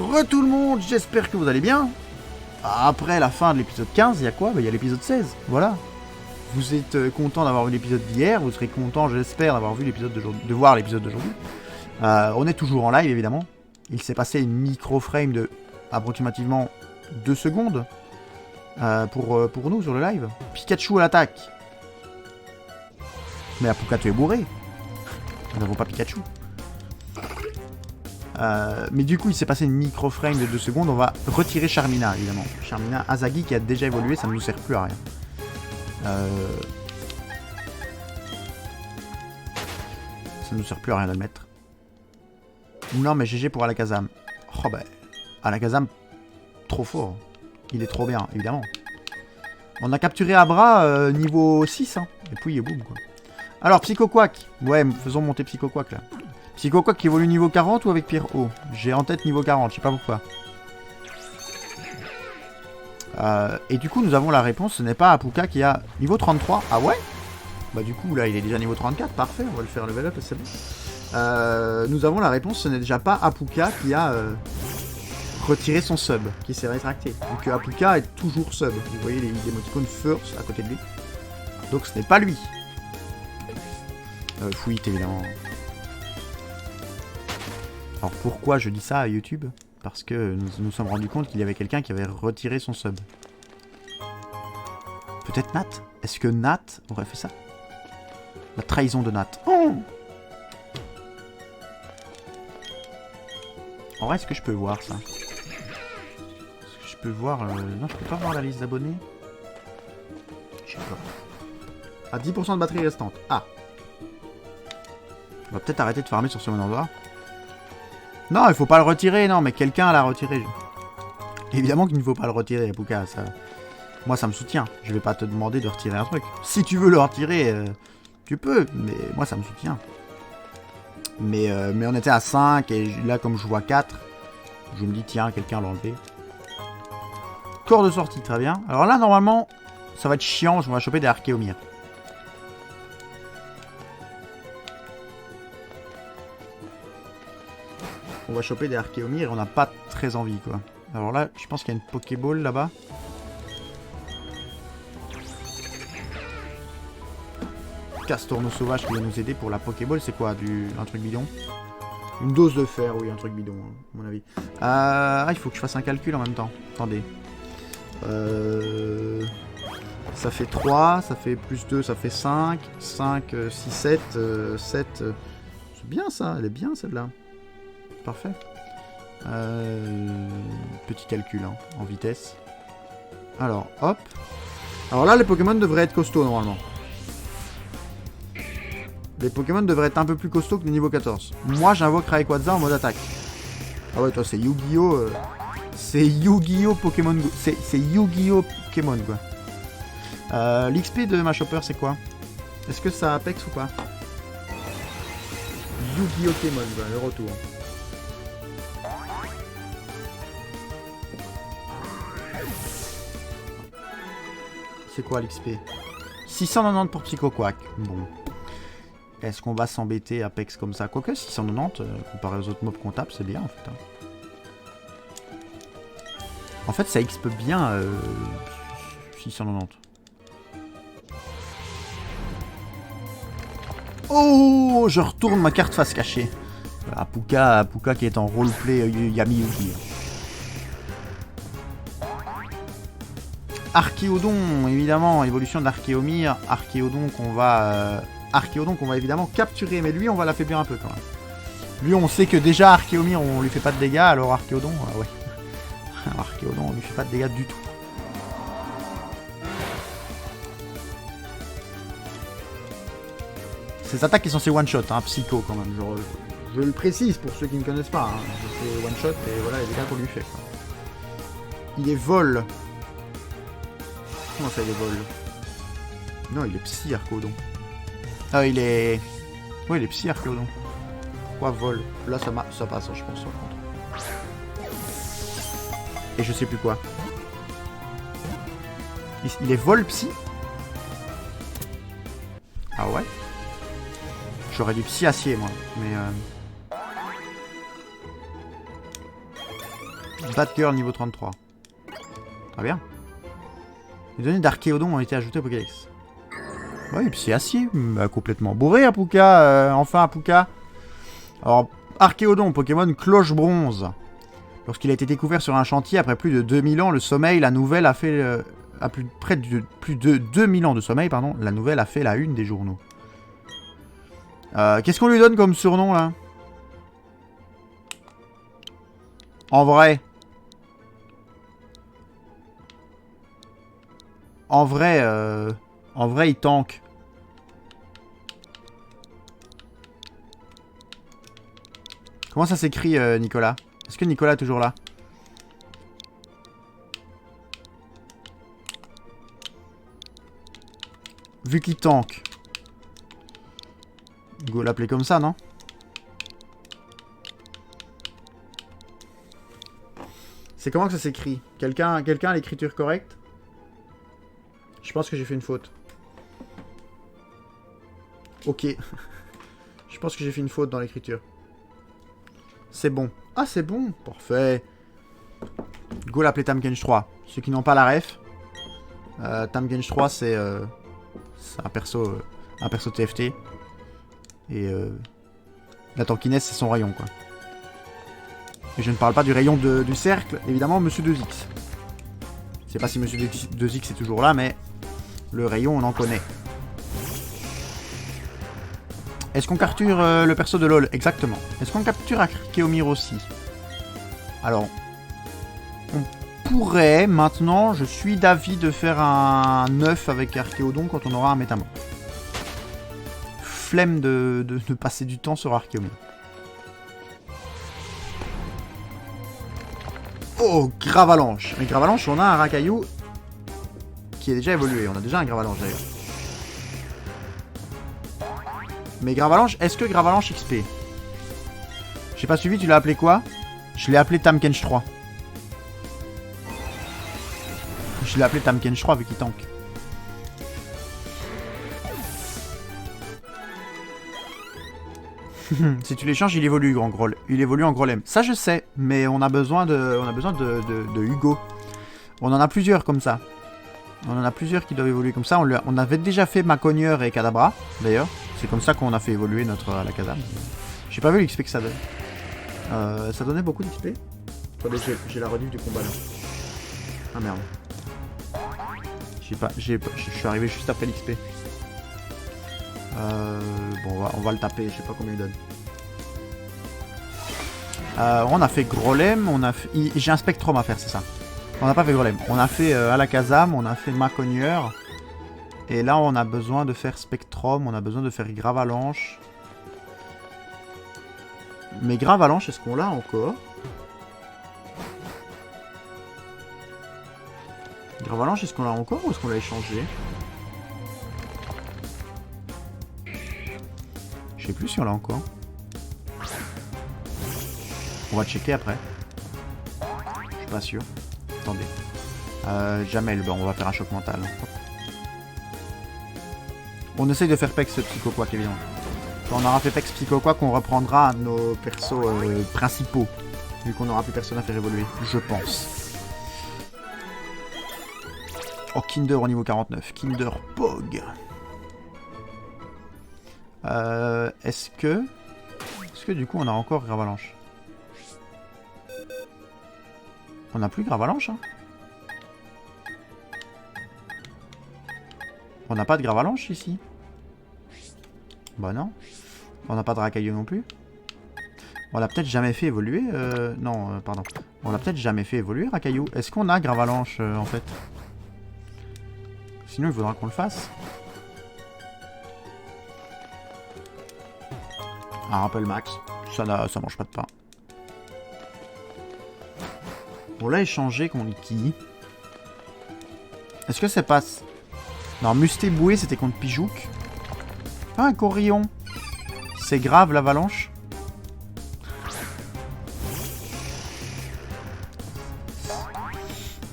re tout le monde, j'espère que vous allez bien. Après la fin de l'épisode 15, il y a quoi? Il y a l'épisode 16, voilà. Vous êtes content d'avoir vu l'épisode d'hier, vous serez content, j'espère, d'avoir vu l'épisode d'aujourd'hui, de voir l'épisode d'aujourd'hui. On est toujours en live, évidemment. Il s'est passé une micro-frame de approximativement 2 secondes pour nous sur le live. Pikachu à l'attaque. Mais Apuka, tu es bourré. Nous n'avons pas Pikachu. Mais du coup, il s'est passé une micro-frame de 2 secondes. On va retirer Charmina, évidemment. Charmina Azagi qui a déjà évolué, ça ne nous sert plus à rien. Ça ne nous sert plus à rien de le mettre. Non, mais GG pour Alakazam. Oh bah, Alakazam, trop fort. Il est trop bien, évidemment. On a capturé Abra niveau 6, hein. Et puis, boum, quoi. Alors, Psychoquack. Ouais, faisons monter Psychoquack, là. Psychoquack qui évolue niveau 40 ou avec Pierre-O? J'ai en tête niveau 40, je sais pas pourquoi. Et du coup, nous avons la réponse. Ce n'est pas Apuka qui a niveau 33. Ah ouais? Bah du coup, là, il est déjà niveau 34. Parfait, on va le faire level up, c'est bon. Nous avons la réponse. Ce n'est déjà pas Apuka qui a retiré son sub, qui s'est rétracté. Donc Apuka est toujours sub. Vous voyez les émoticônes first à côté de lui. Donc ce n'est pas lui. Fouille, évidemment. Alors pourquoi je dis ça à YouTube? Parce que nous nous sommes rendus compte qu'il y avait quelqu'un qui avait retiré son sub. Peut-être Nat? Est-ce que Nat aurait fait ça? La trahison de Nat. Oh! En vrai, est-ce que je peux voir ça? Est-ce que je peux voir... Non, je peux pas voir la liste d'abonnés. Je sais pas. À 10% de batterie restante. Ah! On va peut-être arrêter de farmer sur ce endroit. Non, il faut pas le retirer, non, mais quelqu'un l'a retiré. Évidemment qu'il ne faut pas le retirer, Apuka, ça... Moi, ça me soutient. Je vais pas te demander de retirer un truc. Si tu veux le retirer, tu peux, mais moi, ça me soutient. Mais on était à 5, et là, comme je vois 4, je me dis, tiens, quelqu'un l'a enlevé. Corps de sortie, très bien. Alors là, normalement, ça va être chiant, je vais choper des Archéomir. On va choper des Archéomir et on n'a pas très envie, quoi. Alors là, je pense qu'il y a une Pokéball là-bas. Castorno sauvage qui va nous aider pour la Pokéball. C'est quoi? Un truc bidon? Une dose de fer, oui, un truc bidon, hein, à mon avis. Il faut que je fasse un calcul en même temps. Attendez. Ça fait 3, ça fait plus 2, ça fait 5. 5, 6, 7. 7. C'est bien ça, elle est bien celle-là. Parfait. Petit calcul hein, en vitesse. Alors, hop. Alors là, les Pokémon devraient être costauds normalement. Les Pokémon devraient être un peu plus costauds que les niveau 14. Moi, j'invoque Rayquaza en mode attaque. Ah ouais, toi, c'est Yu-Gi-Oh! C'est Yu-Gi-Oh! Pokémon Go. C'est Yu-Gi-Oh! Pokémon, quoi. L'XP de ma Chopper, c'est quoi? Est-ce que ça Apex ou pas? Yu-Gi-Oh! Pokémon, quoi, le retour. C'est quoi l'XP? 690 pour Psychoquack. Bon. Est-ce qu'on va s'embêter Apex comme ça? Quoique 690, comparé aux autres mobs qu'on tape, c'est bien en fait. Hein. En fait, ça XP bien 690. Oh, je retourne ma carte face cachée. Apuka qui est en roleplay Yami Yugi. Archéodon, évidemment, évolution d'Archéomir. Archéodon qu'on va évidemment capturer, mais lui on va l'affaiblir un peu quand même. Lui on sait que déjà Archéomir on lui fait pas de dégâts, alors Archéodon, ouais. Archéodon on lui fait pas de dégâts du tout. Ces attaques sont censées one shot, hein, Psycho quand même. Genre, je le précise pour ceux qui ne connaissent pas. Hein. C'est one shot et voilà les dégâts qu'on lui fait. Quoi. Il est vol. Comment ça il est vol? Non, il est psy Archéodon. Ah, il est... Oui, il est psy Archéodon. Quoi, vol? Là, ça passe, je pense, sur le contre. Et je sais plus quoi. Il est vol psy? Ah ouais? J'aurais du psy acier, moi. Mais Batgirl niveau 33. Très bien. Les données d'Archéodon ont été ajoutées au Pokédex. Oui, psy acier, bah, complètement bourré Apuka, enfin Apuka. Alors, Archéodon, Pokémon cloche bronze. Lorsqu'il a été découvert sur un chantier après plus de 2000 ans, le sommeil, la nouvelle a fait... à plus de 2000 ans de sommeil, pardon, la nouvelle a fait la une des journaux. Qu'est-ce qu'on lui donne comme surnom, là? En vrai... En vrai, il tank. Comment ça s'écrit, Nicolas? Est-ce que Nicolas est toujours là? Vu qu'il tank. Go l'appeler comme ça, non? C'est comment que ça s'écrit? Quelqu'un a l'écriture correcte? Je pense que j'ai fait une faute. Ok. Je pense que j'ai fait une faute dans l'écriture. C'est bon. Ah, c'est bon. Parfait. Go l'appeler Tamkench 3. Ceux qui n'ont pas la ref. Tamkench 3, c'est un perso TFT. Et la tankiness, c'est son rayon, quoi. Et je ne parle pas du rayon du cercle, évidemment, Monsieur 2X. Je sais pas si Monsieur 2X est toujours là, mais le rayon, on en connaît. Est-ce qu'on capture le perso de LoL? Exactement. Est-ce qu'on capture Archeomir aussi? Alors, on pourrait, maintenant, je suis d'avis de faire un 9 avec Archéodon quand on aura un métamorphe. Flemme de passer du temps sur Archeomir. Oh, Gravalanche. Mais Gravalanche, on a un Racaillou qui est déjà évolué. On a déjà un Gravalanche d'ailleurs. Mais Gravalanche, est-ce que Gravalanche XP? J'ai pas suivi, tu l'as appelé quoi? Je l'ai appelé Tamkench 3. Je l'ai appelé Tamkench 3 vu qu'il tank. Si tu l'échanges, il évolue en Grol. Il évolue en Grolem. Ça je sais, mais on a besoin de Hugo. On en a plusieurs comme ça. On en a plusieurs qui doivent évoluer comme ça. On avait déjà fait Macogneur et Kadabra, d'ailleurs. C'est comme ça qu'on a fait évoluer notre Alakazam. J'ai pas vu l'XP que ça donne. Ça donnait beaucoup d'XP. Attendez, j'ai la rediff du combat là. Ah merde. Je suis arrivé juste après l'XP. Bon, on va le taper, je sais pas combien il donne. On a fait Grolem, j'ai un Spectrum à faire, c'est ça. On n'a pas fait Grolem. On a fait Alakazam, on a fait Macogneur. Et là, on a besoin de faire Spectrum, on a besoin de faire Gravalanche. Mais Gravalanche, est-ce qu'on l'a encore? Gravalanche, est-ce qu'on l'a encore ou est-ce qu'on l'a échangé? Je sais plus si on l'a encore. On va checker après. Je suis pas sûr. Attendez. Jamel, bon, on va faire un choc mental. On essaye de faire Pex Psychoquack, évidemment. Quand on aura fait Pex Psychoquack, on reprendra nos persos principaux. Vu qu'on n'aura plus personne à faire évoluer, je pense. Oh, Kinder au niveau 49. Kinder Pog. Est-ce que du coup on a encore Gravalanche? On n'a plus Gravalanche, hein? On n'a pas de Gravalanche ici? Bah non. On n'a pas de Racaillou non plus. On l'a peut-être jamais fait évoluer. Non, pardon. On l'a peut-être jamais fait évoluer, Racaillou. Est-ce qu'on a Gravalanche en fait? Sinon il faudra qu'on le fasse. Un rappel max. Ça mange pas de pain. On l'a échangé contre qui? Est-ce que c'est pas... Non, Mustéboué, c'était contre Pijouk. Ah, un Corillon. C'est grave, l'avalanche.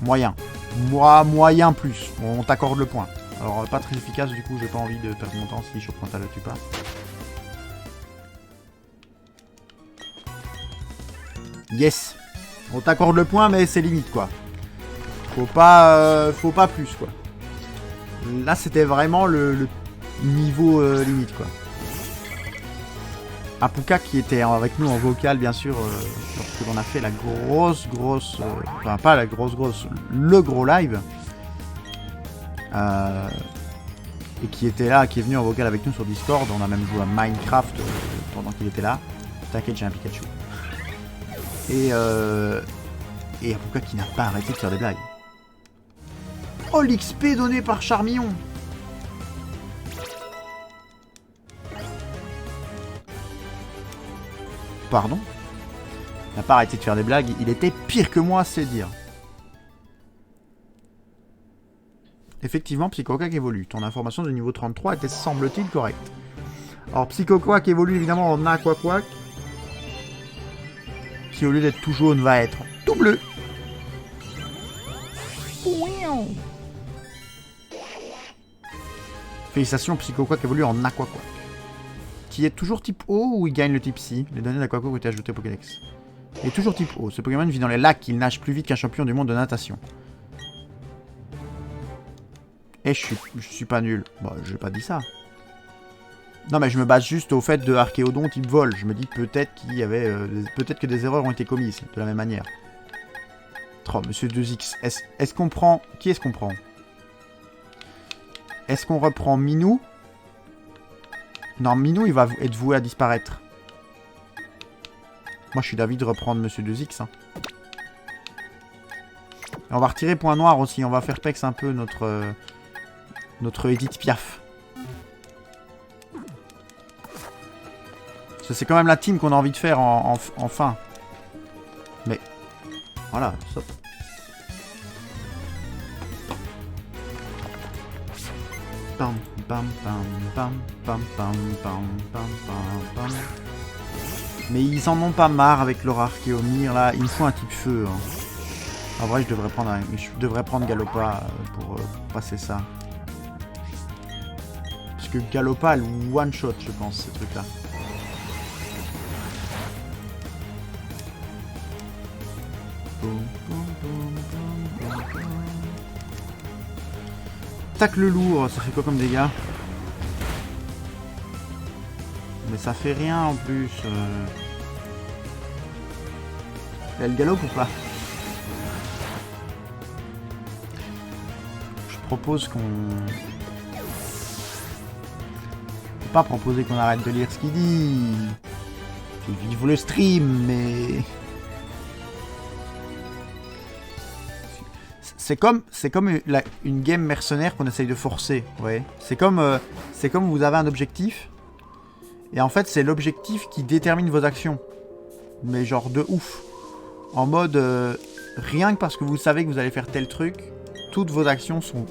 Moyen. Moyen plus. On t'accorde le point. Alors, pas très efficace, du coup, j'ai pas envie de perdre mon temps si choc mental le tue pas. Yes. On t'accorde le point, mais c'est limite, quoi. Faut pas plus, quoi. Là, c'était vraiment le niveau limite, quoi. Apuka qui était avec nous en vocal, bien sûr, lorsque l'on a fait la grosse... enfin, pas la grosse... Le gros live. Et qui était là, qui est venu en vocal avec nous sur Discord. On a même joué à Minecraft pendant qu'il était là. T'inquiète, j'ai un Pikachu. Et Apuka qui n'a pas arrêté de faire des blagues. Oh, l'XP donné par Charmillon. Pardon? Il n'a pas arrêté de faire des blagues. Il était pire que moi, c'est dire. Effectivement, Psychoquack évolue. Ton information du niveau 33 était, semble-t-il, correcte. Alors, Psychoquack évolue évidemment en Aquaquack. Qui, au lieu d'être tout jaune, va être tout bleu. Félicitations, Psychoquack évolue en Aquaquack. Qui est toujours type O ou il gagne le type Si? Les données d'Aquaquack ont été ajoutées au Pokédex. Il est toujours type O. Ce Pokémon vit dans les lacs. Il nage plus vite qu'un champion du monde de natation. Et je suis pas nul. Bon, j'ai pas dit ça. Non, mais je me base juste au fait de Archéodon type vol. Je me dis peut-être qu'il y avait... peut-être que des erreurs ont été commises de la même manière. Oh, monsieur 2X. Est-ce qu'on prend... Qui est-ce qu'on prend? Est-ce qu'on reprend Minou? Non, Minou, il va être voué à disparaître. Moi, je suis d'avis de reprendre monsieur 2X. Hein. Et on va retirer Point Noir aussi. On va faire pex un peu notre Edith Piaf. C'est quand même la team qu'on a envie de faire en fin. Mais, voilà, stop. Pam, pam, pam, pam, pam, pam, pam, pam, pam. Mais ils en ont pas marre avec leur Archéomir, là. Il me faut un type feu. Hein. En vrai, je devrais prendre Galopa pour passer ça. Parce que Galopa a le one-shot, je pense, ces trucs-là. Tac le lourd, ça fait quoi comme dégâts? Mais ça fait rien en plus. Elle galope ou pas? Je propose qu'on... Je peux pas proposer qu'on arrête de lire ce qu'il dit. Vive le stream, mais... C'est comme une game mercenaire qu'on essaye de forcer, ouais. C'est comme vous avez un objectif, et en fait c'est l'objectif qui détermine vos actions. Mais genre de ouf. En mode, rien que parce que vous savez que vous allez faire tel truc, toutes vos actions sont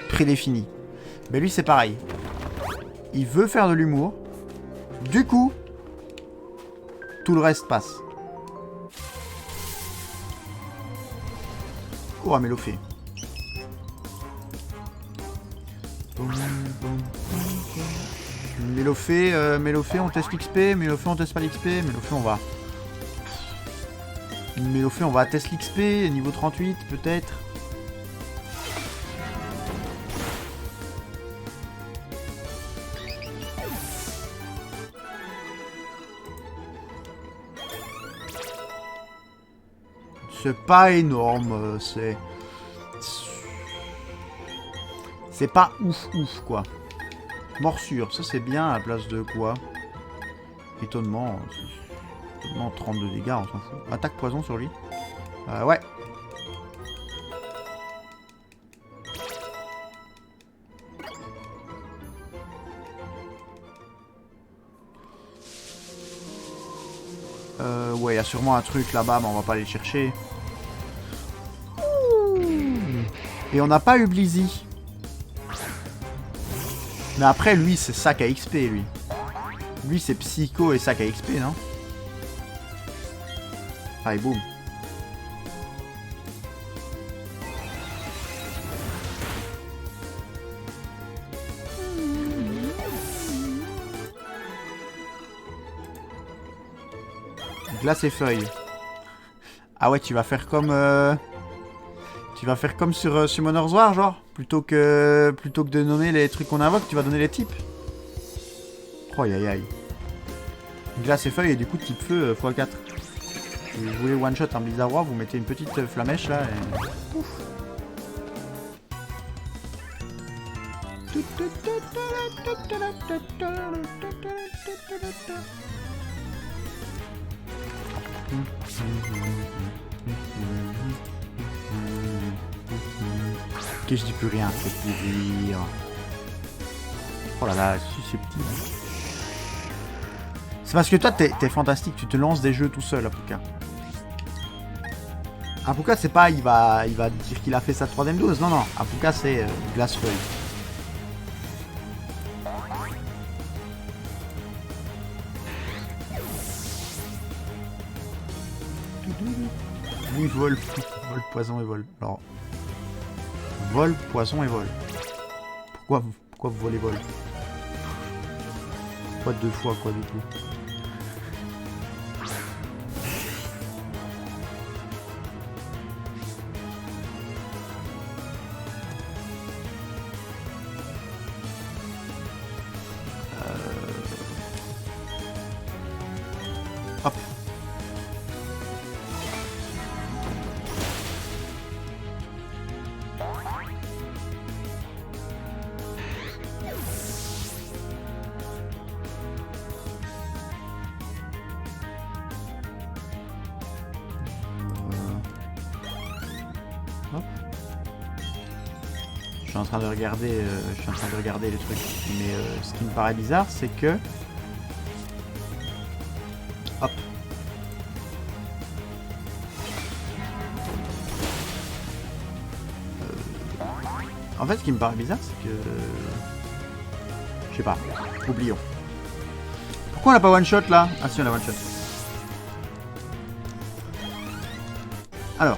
prédéfinies. Mais lui c'est pareil. Il veut faire de l'humour, du coup, tout le reste passe. Oh, Mélofée. Mélofée, on teste l'XP. Mélofée, on teste pas l'XP. Mélofée, on va... Mélofée, on va tester l'XP. Niveau 38, peut-être. C'est pas énorme, c'est pas ouf quoi. Morsure, ça c'est bien à la place de quoi? Étonnement, 32 dégâts, on s'en fout. Attaque poison sur lui. Ouais. Ouais, il y a sûrement un truc là-bas, mais on va pas aller le chercher. Et on n'a pas eu Blizzy. Mais après, lui, c'est sac à XP, lui. Lui, c'est Psycho et sac à XP, non? Allez, boum. Glace et feuille. Ah ouais, tu vas faire comme... Tu vas faire comme sur Summoner's War, genre plutôt que de nommer les trucs qu'on invoque, tu vas donner les types. Oh aïe aïe aïe. Glace et feuille et du coup type feu x4. Si vous voulez one shot un Blizzard War, vous mettez une petite flamèche là et... Ouf. Ok, je dis plus rien, c'est pourrir. Oh là là, susceptible. C'est parce que toi, t'es fantastique, tu te lances des jeux tout seul, Apuka. Apuka, c'est pas, il va dire qu'il a fait sa 3ème dose. Non, non, Apuka, c'est glace-feuille. Oui, vol, poison et vol. Alors, vol, poison et vol. Pourquoi vous volez vol? Pas 2 fois, quoi, du coup. Hop. Hop. Je suis en train de regarder les trucs. Mais ce qui me paraît bizarre, c'est que... Hop. En fait, ce qui me paraît bizarre, c'est que... Je sais pas. Oublions. Pourquoi on n'a pas one shot là? Ah si, on a one shot. Alors.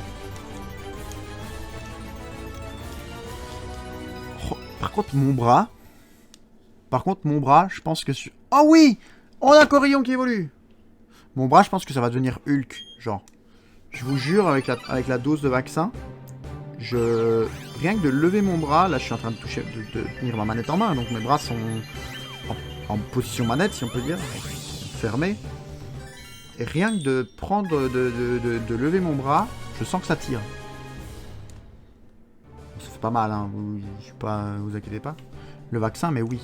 Oh, par contre, mon bras, je pense que... Oh oui! On a un Corillon qui évolue! Mon bras, je pense que ça va devenir Hulk, genre. Je vous jure, avec la dose de vaccin, rien que de lever mon bras, là je suis en train de tenir ma manette en main, donc mes bras sont en position manette, si on peut dire, fermés. Et rien que de prendre, de lever mon bras, je sens que ça tire. Ça fait pas mal, hein, vous inquiétez pas. Le vaccin, mais oui.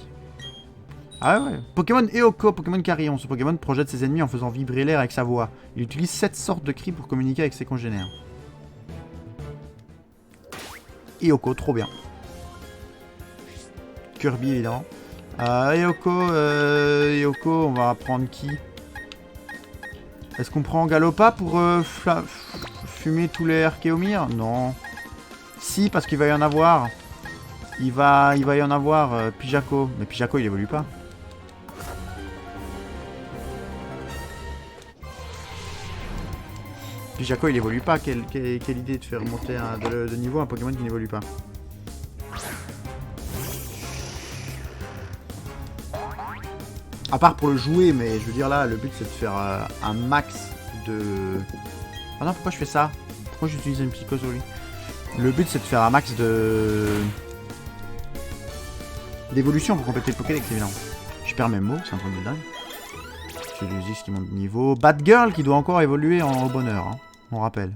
Ah ouais. Pokémon Eoko, Pokémon Carillon. Ce Pokémon projette ses ennemis en faisant vibrer l'air avec sa voix. Il utilise 7 sortes de cris pour communiquer avec ses congénères. Eoko, trop bien. Kirby, évidemment. Eoko, on va prendre qui? Est-ce qu'on prend Galopa pour fumer tous les Archéomir? Non. Si, parce qu'il va y en avoir. Il va y en avoir Pijako. Mais Pijako, il évolue pas. Pijako, il évolue pas. Quelle idée de faire monter de niveau un Pokémon qui n'évolue pas. À part pour le jouer, mais je veux dire là, le but c'est de faire un max de... Ah non, pourquoi je fais ça? Pourquoi j'utilise une psycho sur lui? Le but c'est de faire un max d'évolution pour compléter le Pokédex, évidemment. Je perds mes mots, c'est un truc de dingue. J'ai le Ziggs qui monte de niveau. Batgirl qui doit encore évoluer au bonheur, hein, on rappelle.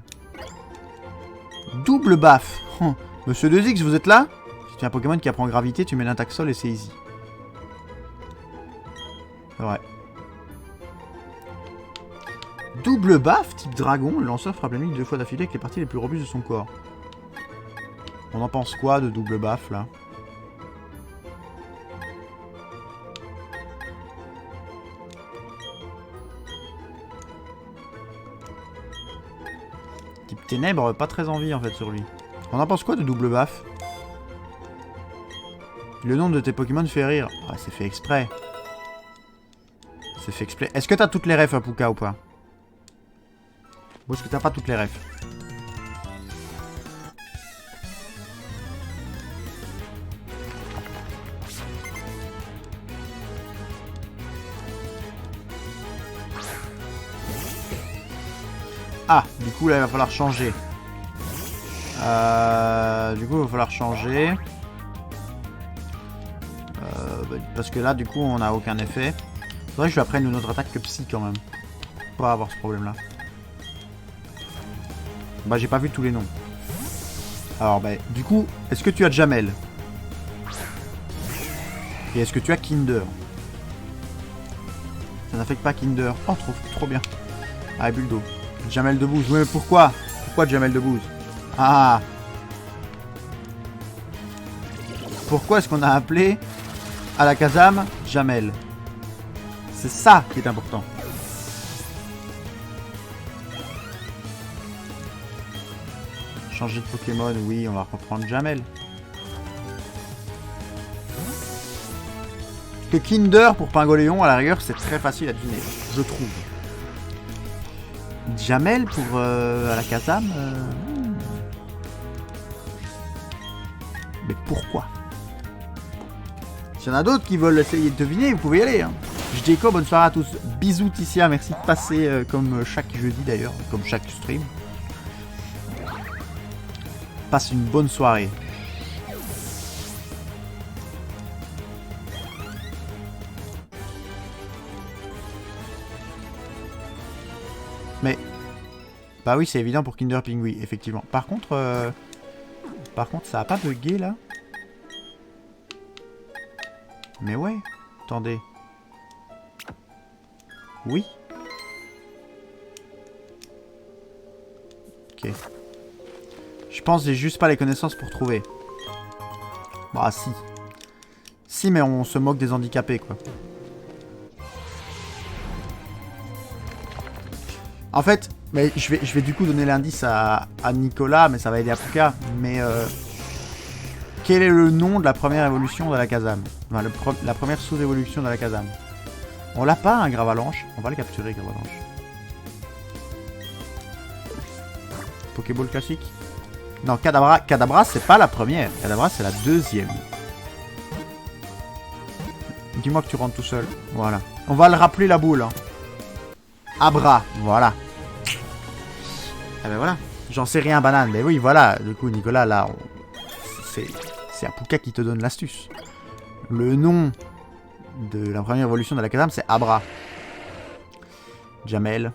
Double baffe. Monsieur de Ziggs, vous êtes là? Si tu es un Pokémon qui apprend gravité, tu mets l'intact sol et c'est easy. Ouais. Double baffe, type dragon, le lanceur frappe l'ennemi 2 fois d'affilée avec les parties les plus robustes de son corps. On en pense quoi de double baffe là? Type ténèbres, pas très envie en fait sur lui. On en pense quoi de double baffe? Le nom de tes Pokémon fait rire. Ah, c'est fait exprès. C'est fait exprès. Est-ce que t'as toutes les refs, Apuka, ou pas? Ou est-ce que t'as pas toutes les refs? Ah, du coup là il va falloir changer. Du coup il va falloir changer. Parce que là du coup on n'a aucun effet. Faudrait que je lui apprenne une autre attaque que psy quand même. Pour pas avoir ce problème là. Bah j'ai pas vu tous les noms. Alors bah du coup, est-ce que tu as Jamel? Et est-ce que tu as Kinder? Ça n'affecte pas Kinder. Oh trop bien. Ah Buldo. Jamel Debbouze. Oui mais pourquoi? Pourquoi Jamel Debbouze? Ah. Pourquoi est-ce qu'on a appelé à la Kazam Jamel? C'est ça qui est important. Changer de Pokémon, oui, on va reprendre Jamel. Que Kinder pour Pingoléon, à la rigueur, c'est très facile à deviner, je trouve. Jamel pour à la Kazam Mais pourquoi? S'il y en a d'autres qui veulent essayer de deviner, vous pouvez y aller. Hein. Je dis quoi, bonne soirée à tous. Bisous Ticia, merci de passer comme chaque jeudi d'ailleurs, comme chaque stream. Passe une bonne soirée. Mais... Bah oui, c'est évident pour Kinder Pingui, effectivement. Par contre, ça a pas bugué là? Mais ouais, attendez. Oui. Ok. Je pense que j'ai juste pas les connaissances pour trouver. Bah si. Si, mais on se moque des handicapés, quoi. En fait, mais je vais du coup donner l'indice à Nicolas, mais ça va aider à Puka. Mais quel est le nom de la première évolution de la Kazam? Enfin, la première sous-évolution de la Kazam. On l'a pas, un Gravalanche. On va le capturer, Gravalanche. Pokéball classique. Non, Kadabra. Kadabra, c'est pas la première. Kadabra, c'est la deuxième. Dis-moi que tu rentres tout seul. Voilà. On va le rappeler la boule. Hein. Abra. Voilà. Ah ben voilà. J'en sais rien, banane. Mais oui, voilà. Du coup, Nicolas, là, c'est Apuka qui te donne l'astuce. Le nom de la première évolution de la Kazam, c'est Abra. Jamel.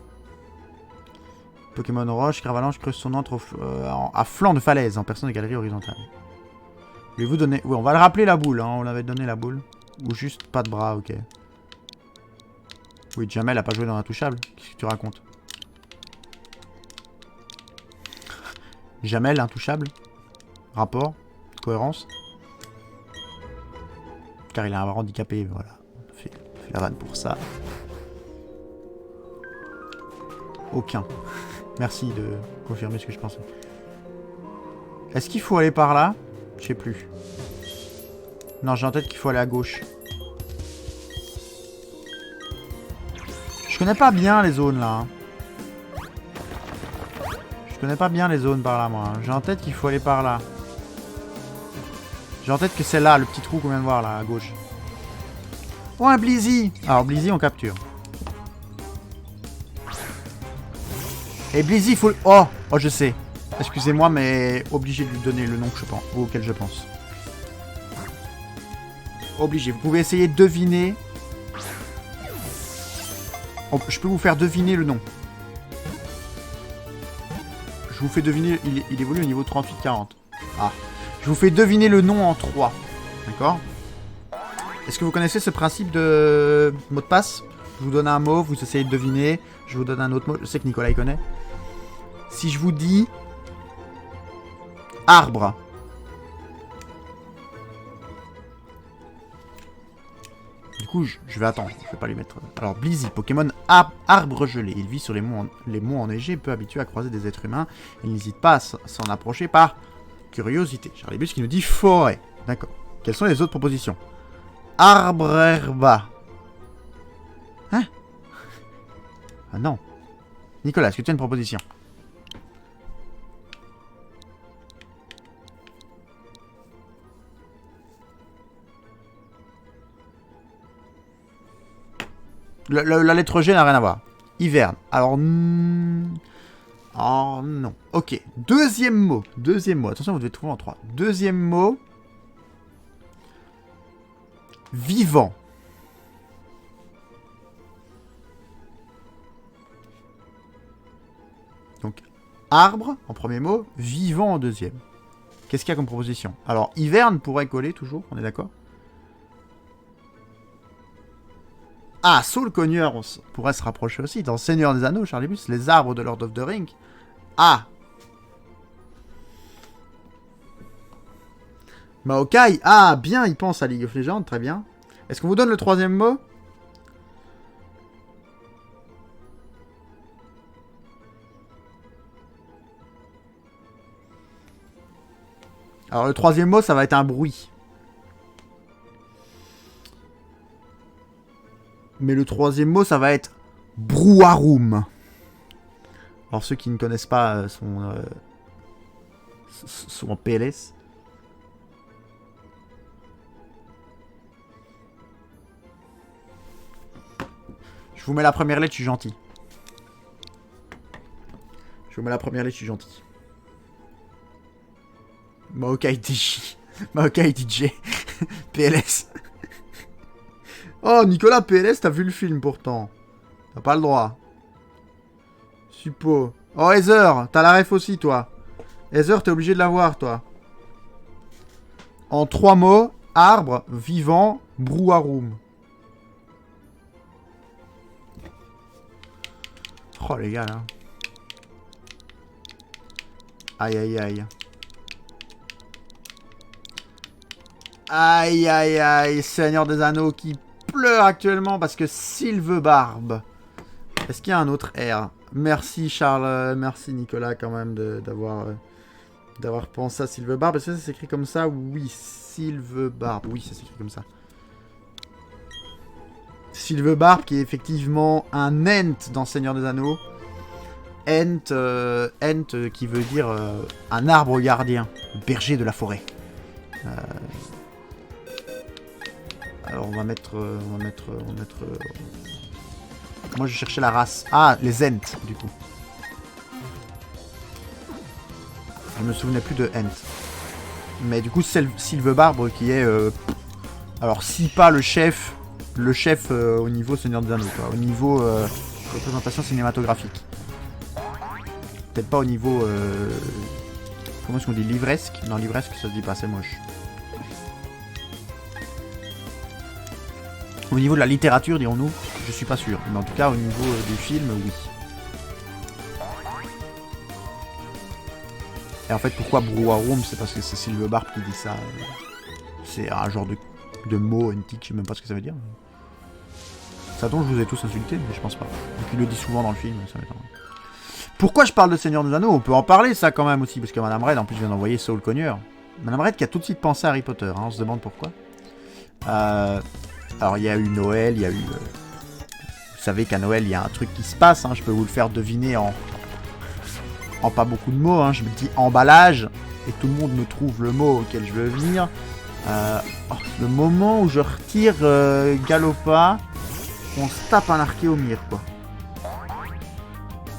Pokémon Roche, Cravalanche creuse son antre à flanc de falaise en personne de galerie horizontale. Je vais vous donner... Oui, on va le rappeler la boule. Hein. On avait donné la boule. Ou juste pas de bras, ok. Oui, Jamel a pas joué dans l'intouchable. Qu'est-ce que tu racontes? Jamel, intouchable. Rapport. Cohérence. Car il a un bras handicapé, voilà. On fait la vanne pour ça. Aucun. Merci de confirmer ce que je pensais. Est-ce qu'il faut aller par là? Je sais plus. Non, j'ai en tête qu'il faut aller à gauche. Je connais pas bien les zones là. Hein. Je connais pas bien les zones par là, moi. J'ai en tête qu'il faut aller par là. J'ai en tête que c'est là, le petit trou qu'on vient de voir là, à gauche. Oh, un Blizzy! Alors, Blizzy, on capture. Et Blizzy, il faut... Oh, je sais. Excusez-moi, mais obligé de lui donner le nom que je pense, auquel je pense. Obligé. Vous pouvez essayer de deviner. Oh, je peux vous faire deviner le nom. Je vous fais deviner... Il évolue au niveau 38-40. Ah. Je vous fais deviner le nom en 3. D'accord? Est-ce que vous connaissez ce principe de mot de passe? Je vous donne un mot, vous essayez de deviner. Je vous donne un autre mot. Je sais que Nicolas il connaît. Si je vous dis... Arbre. Du coup, je vais attendre. Je vais pas lui mettre... Alors, Blizzy, Pokémon arbre gelé. Il vit sur les monts enneigés, peu habitué à croiser des êtres humains. Il n'hésite pas à s'en approcher par curiosité. Charlibus qui nous dit forêt. D'accord. Quelles sont les autres propositions? Arbre herba. Hein? Ah non. Nicolas, est-ce que tu as une proposition? La lettre G n'a rien à voir. Hiverne. Alors... Oh non. Ok. Deuxième mot. Deuxième mot. Attention, vous devez trouver en 3. Deuxième mot. Vivant. Donc, arbre en premier mot, vivant en deuxième. Qu'est-ce qu'il y a comme proposition? Alors, hiverne pourrait coller toujours, on est d'accord? Ah, Saul Conyer pourrait se rapprocher aussi. Dans Seigneur des Anneaux, Charlie Bus, les arbres de Lord of the Ring. Ah! Maokai. Ah, bien, il pense à League of Legends, très bien. Est-ce qu'on vous donne le troisième mot? Alors, le troisième mot, ça va être un bruit. Mais le troisième mot, ça va être brouharoum. Alors, ceux qui ne connaissent pas sont en PLS. Je vous mets la première lettre, je suis gentil. Je vous mets la première lettre, je suis gentil. Maokai DJ. Maokai DJ. PLS. Oh, Nicolas, PLS, t'as vu le film pourtant. T'as pas le droit. Suppo. Oh, Heather, t'as la ref aussi, toi. Heather, t'es obligé de la voir, toi. En 3 mots, arbre, vivant, brouharoum. Oh, les gars, là. Aïe, aïe, aïe. Aïe, aïe, aïe. Seigneur des Anneaux qui pleure actuellement parce que Sylvebarbe. Est-ce qu'il y a un autre R? Merci Charles, merci Nicolas quand même d'avoir pensé à Sylvebarbe. Est-ce que ça s'écrit comme ça? Oui, Sylvebarbe. Oui, ça s'écrit comme ça. Sylvebarbe qui est effectivement un Ent dans Seigneur des Anneaux. Ent qui veut dire un arbre gardien, le berger de la forêt. Alors on va mettre... Moi je cherchais la race. Ah, les Ent du coup. Je me souvenais plus de Ent. Mais du coup Sylvebarbe qui est... alors si pas le chef au niveau Seigneur des Anneaux, quoi. Au niveau représentation cinématographique. Peut-être pas au niveau... comment est-ce qu'on dit? Livresque? Non, livresque ça se dit pas, c'est moche. Au niveau de la littérature, dirons-nous, je suis pas sûr. Mais en tout cas, au niveau du film, oui. Et en fait, pourquoi brouharoum? C'est parce que c'est Sylvebarbe qui dit ça. C'est un genre de mot antique, je sais même pas ce que ça veut dire. Ça tombe, je vous ai tous insultés, mais je pense pas. Donc il le dit souvent dans le film, ça m'étonne. Pourquoi je parle de Seigneur des Anneaux? On peut en parler, ça, quand même, aussi, parce que Madame Red, en plus, vient d'envoyer Saul Conyer. Madame Red qui a tout de suite pensé à Harry Potter, hein, on se demande pourquoi. Alors, il y a eu Noël, il y a eu... Vous savez qu'à Noël, il y a un truc qui se passe, hein, je peux vous le faire deviner en pas beaucoup de mots, hein. Je me dis emballage, et tout le monde me trouve le mot auquel je veux venir. Le moment où je retire Galopa, on se tape un Archéomir, quoi.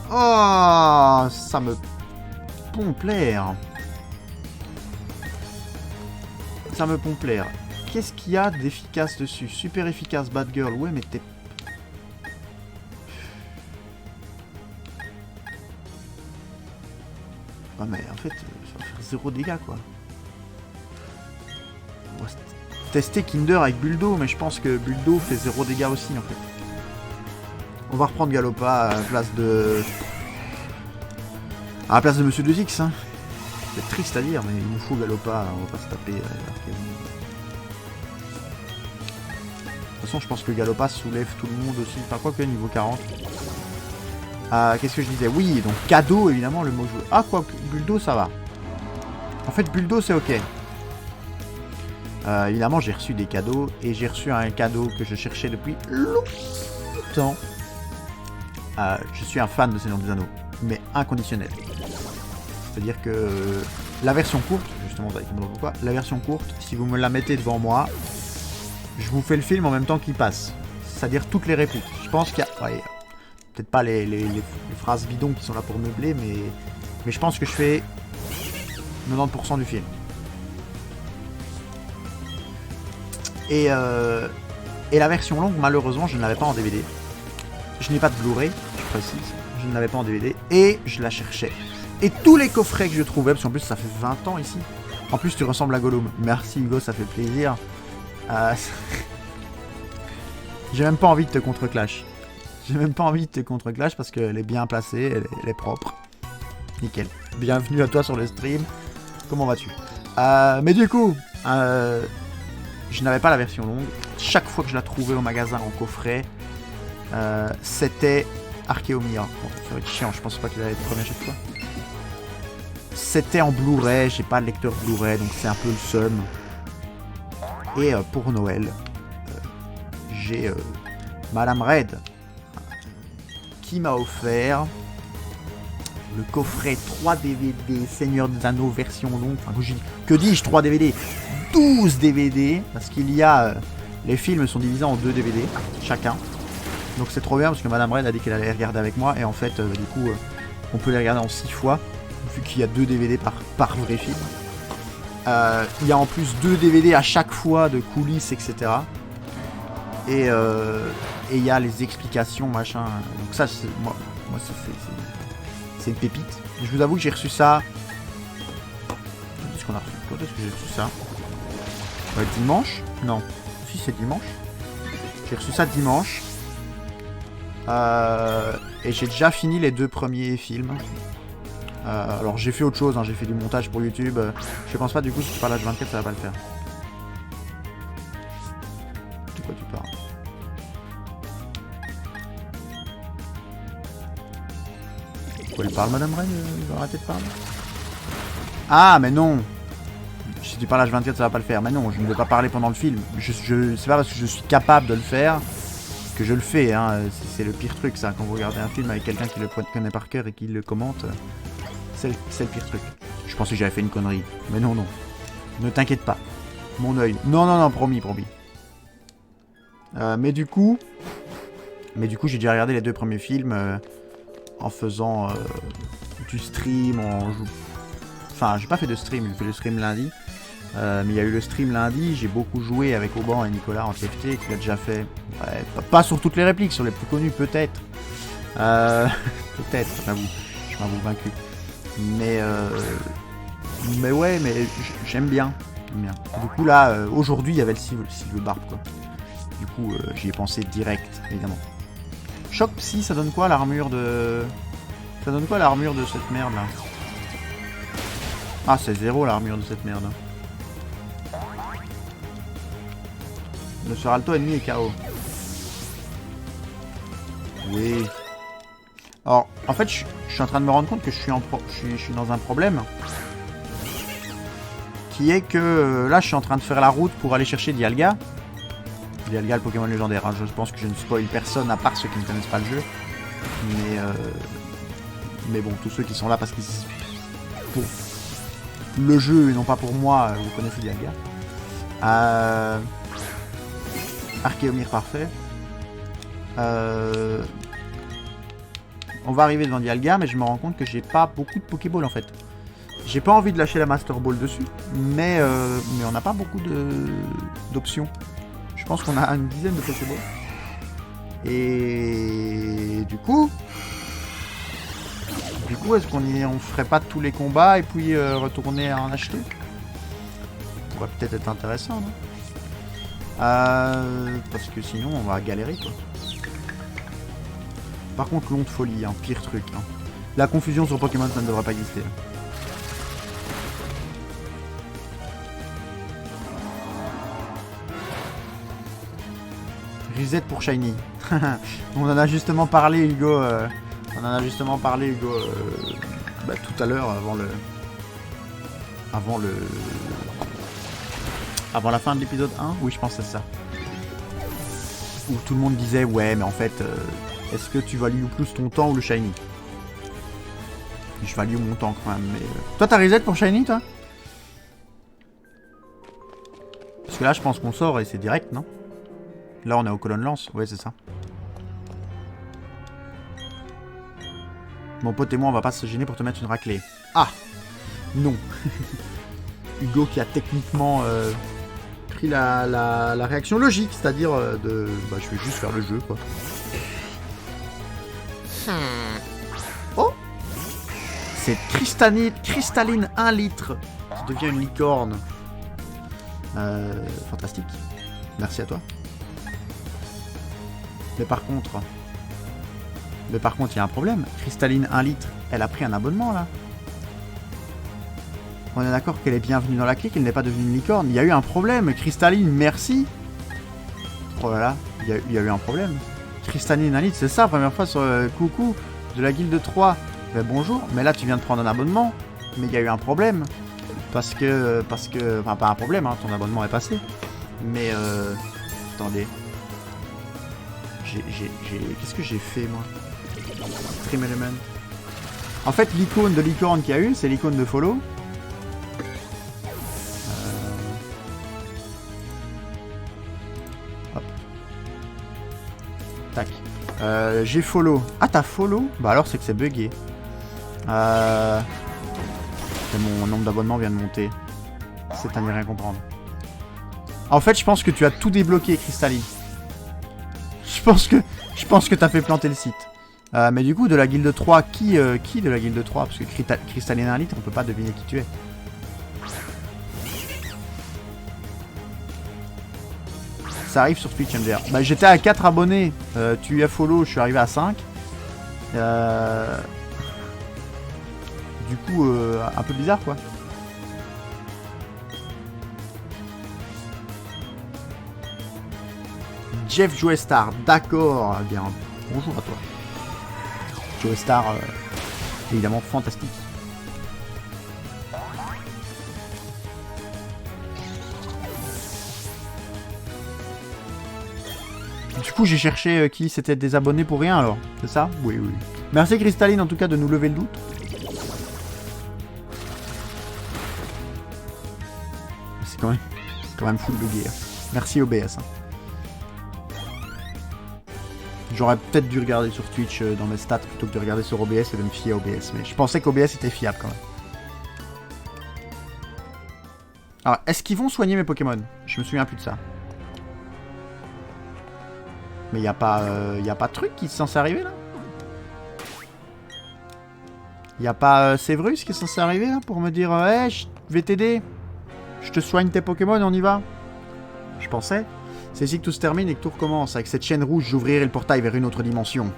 Oh, ça me pompe l'air. Ça me pompe l'air. Qu'est-ce qu'il y a d'efficace dessus? Super efficace, Bad Girl. Ouais, mais t'es... Ah, mais en fait, ça va faire 0 dégâts, quoi. On va tester Kinder avec Buldo, mais je pense que Buldo fait 0 dégâts aussi, en fait. On va reprendre Galopa à la place de... À la place de Monsieur 2X, hein. C'est triste à dire, mais il nous faut Galopa, on va pas se taper... De toute façon, je pense que Galopa soulève tout le monde aussi. Enfin, quoi que niveau 40. Qu'est-ce que je disais? Oui, donc cadeau, évidemment, le mot jeu. Ah, quoi que Buldo, ça va. En fait, Buldo, c'est ok. Évidemment, j'ai reçu des cadeaux. Et j'ai reçu un cadeau que je cherchais depuis longtemps. Je suis un fan de Seigneur des Anneaux. Mais inconditionnel. C'est-à-dire que la version courte, justement, vous allez comprendre pourquoi. La version courte, si vous me la mettez devant moi... Je vous fais le film en même temps qu'il passe. C'est-à-dire toutes les répliques. Je pense qu'il y a... Ouais, peut-être pas les phrases bidons qui sont là pour meubler, mais je pense que je fais 90% du film. Et la version longue, malheureusement, je ne l'avais pas en DVD. Je n'ai pas de Blu-ray, je précise. Je ne l'avais pas en DVD. Et je la cherchais. Et tous les coffrets que je trouvais, parce qu'en plus, ça fait 20 ans ici. En plus, tu ressembles à Gollum. Merci Hugo, ça fait plaisir. J'ai même pas envie de te contre-clash. J'ai même pas envie de te contre-clash parce qu'elle est bien placée, elle est propre. Nickel. Bienvenue à toi sur le stream. Comment vas-tu? Mais du coup, je n'avais pas la version longue. Chaque fois que je la trouvais au magasin en coffret, c'était Archéomia. Bon, ça va être chiant, je pense pas qu'il allait être premier à chaque fois. C'était en Blu-ray, j'ai pas de lecteur Blu-ray, donc c'est un peu le seum. Et pour Noël, j'ai Madame Red qui m'a offert le coffret 3 DVD Seigneur des Anneaux version longue. Enfin, que dis-je 3 DVD 12 DVD, parce qu'il y a... les films sont divisés en 2 DVD, chacun. Donc c'est trop bien, parce que Madame Red a dit qu'elle allait les regarder avec moi, et en fait, du coup, on peut les regarder en 6 fois, vu qu'il y a 2 DVD par vrai film. Il y a en plus 2 DVD à chaque fois de coulisses, etc. Et il y a les explications, machin. Donc ça, moi c'est une pépite. Je vous avoue que j'ai reçu ça... Quand est-ce qu'on a reçu? Quand est-ce que j'ai reçu ça? Dimanche? Non. Si, c'est dimanche. J'ai reçu ça dimanche. Et j'ai déjà fini les 2 premiers films. Alors j'ai fait autre chose, hein. J'ai fait du montage pour YouTube. Je pense pas du coup si tu parles H24 ça va pas le faire. De quoi tu parles? Pourquoi il parle Madame Red? Il va arrêter de parler? Ah mais non! Si tu parles H24 ça va pas le faire. Mais non, je ne veux pas parler pendant le film. C'est pas parce que je suis capable de le faire que je le fais, hein. C'est le pire truc ça, quand vous regardez un film avec quelqu'un qui le connaît par cœur et qui le commente. C'est le pire truc. Je pensais que j'avais fait une connerie. Mais non, non. Ne t'inquiète pas. Mon œil. Non, non, non, promis, promis. Mais du coup, j'ai déjà regardé les 2 premiers films en faisant du stream, Enfin, j'ai pas fait de stream, j'ai fait le stream lundi. Mais il y a eu le stream lundi, j'ai beaucoup joué avec Auban et Nicolas en TFT, qui l'a déjà fait. Ouais, pas sur toutes les répliques, sur les plus connues, peut-être. Peut-être, je m'avoue vaincu. Mais ouais, mais j'aime bien. Du coup là, aujourd'hui il y avait le Silver Barb quoi. Du coup j'y ai pensé direct, évidemment. Choc Psy, ça donne quoi l'armure de... Ça donne quoi l'armure de cette merde là? Ah c'est 0 l'armure de cette merde. Le Soralto ennemi est KO. Oui. Alors, en fait, je suis en train de me rendre compte que je suis dans un problème. Qui est que là, je suis en train de faire la route pour aller chercher Dialga. Dialga, le Pokémon légendaire. Hein. Je pense que je ne spoil personne à part ceux qui ne connaissent pas le jeu. Mais bon, tous ceux qui sont là parce qu'ils... Pour le jeu et non pas pour moi, vous connaissez Dialga. Archéomir parfait. On va arriver devant Dialga, mais je me rends compte que j'ai pas beaucoup de Pokéball en fait. J'ai pas envie de lâcher la Master Ball dessus, mais on n'a pas beaucoup d'options. Je pense qu'on a une dizaine de Pokéball. Et du coup, est-ce qu'on ferait pas tous les combats et puis retourner à en acheter? Ça pourrait peut-être être intéressant, non? Parce que sinon on va galérer quoi. Par contre l'onde folie, hein, pire truc. Hein. La confusion sur Pokémon ça ne devrait pas exister. Reset pour Shiny. On en a justement parlé Hugo. Tout à l'heure avant la fin de l'épisode 1, oui je pense que c'est ça. Où tout le monde disait ouais mais en fait est-ce que tu values plus ton temps ou le shiny? Je value mon temps quand même mais... Toi t'as reset pour shiny toi? Parce que là je pense qu'on sort et c'est direct non? Là on est au colonne lance, ouais c'est ça. Mon pote et moi, on va pas se gêner pour te mettre une raclée. Ah non. Hugo qui a techniquement pris la réaction logique, c'est-à-dire de... Bah, je vais juste faire le jeu, quoi. Oh, c'est cristalline 1 litre qui devient une licorne. Fantastique. Merci à toi. Mais par contre, il y a un problème. Cristalline 1 litre, elle a pris un abonnement, là. On est d'accord qu'elle est bienvenue dans la clique, qu'elle n'est pas devenue une licorne. Il y a eu un problème. Cristalline, merci. Oh là là, il y a eu un problème. Cristalline 1 litre, c'est ça, première fois sur coucou de la guilde 3. Ben, bonjour, mais là tu viens de prendre un abonnement. Mais il y a eu un problème. Parce que... Enfin, pas un problème, hein, ton abonnement est passé. Mais attendez. Qu'est-ce que j'ai fait, moi? Stream Element. En fait, l'icône de licorne qu'il y a eu, c'est l'icône de follow. Hop. Tac. J'ai follow. Ah, t'as follow? Bah alors, c'est que c'est bugué. Mon nombre d'abonnements vient de monter. C'est à n'y rien comprendre. En fait, je pense que tu as tout débloqué, Cristalline. Je pense que t'as fait planter le site. Mais du coup, de la guilde 3, qui de la guilde 3? Parce que Cristalline 1 litre, on peut pas deviner qui tu es. Ça arrive sur Twitch, MDR. Bah, j'étais à 4 abonnés. Tu as follow, je suis arrivé à 5. Du coup, un peu bizarre, quoi. Jeff Joestar, d'accord. Eh bien, bonjour à toi. Joestar, évidemment fantastique. Du coup, j'ai cherché qui c'était des abonnés pour rien, alors. C'est ça? Oui, oui. Merci Cristalline, en tout cas, de nous lever le doute. C'est quand même full bugué. Merci OBS. Hein. J'aurais peut-être dû regarder sur Twitch dans mes stats plutôt que de regarder sur OBS et de me fier à OBS. Mais je pensais qu'OBS était fiable quand même. Alors, est-ce qu'ils vont soigner mes Pokémon? Je me souviens plus de ça. Mais y a pas de truc qui est censé arriver là? Y a pas Sévrus qui est censé arriver là pour me dire hey, je vais t'aider. Je te soigne tes Pokémon, on y va? Je pensais. C'est ici que tout se termine et que tout recommence. Avec cette chaîne rouge, j'ouvrirai le portail vers une autre dimension.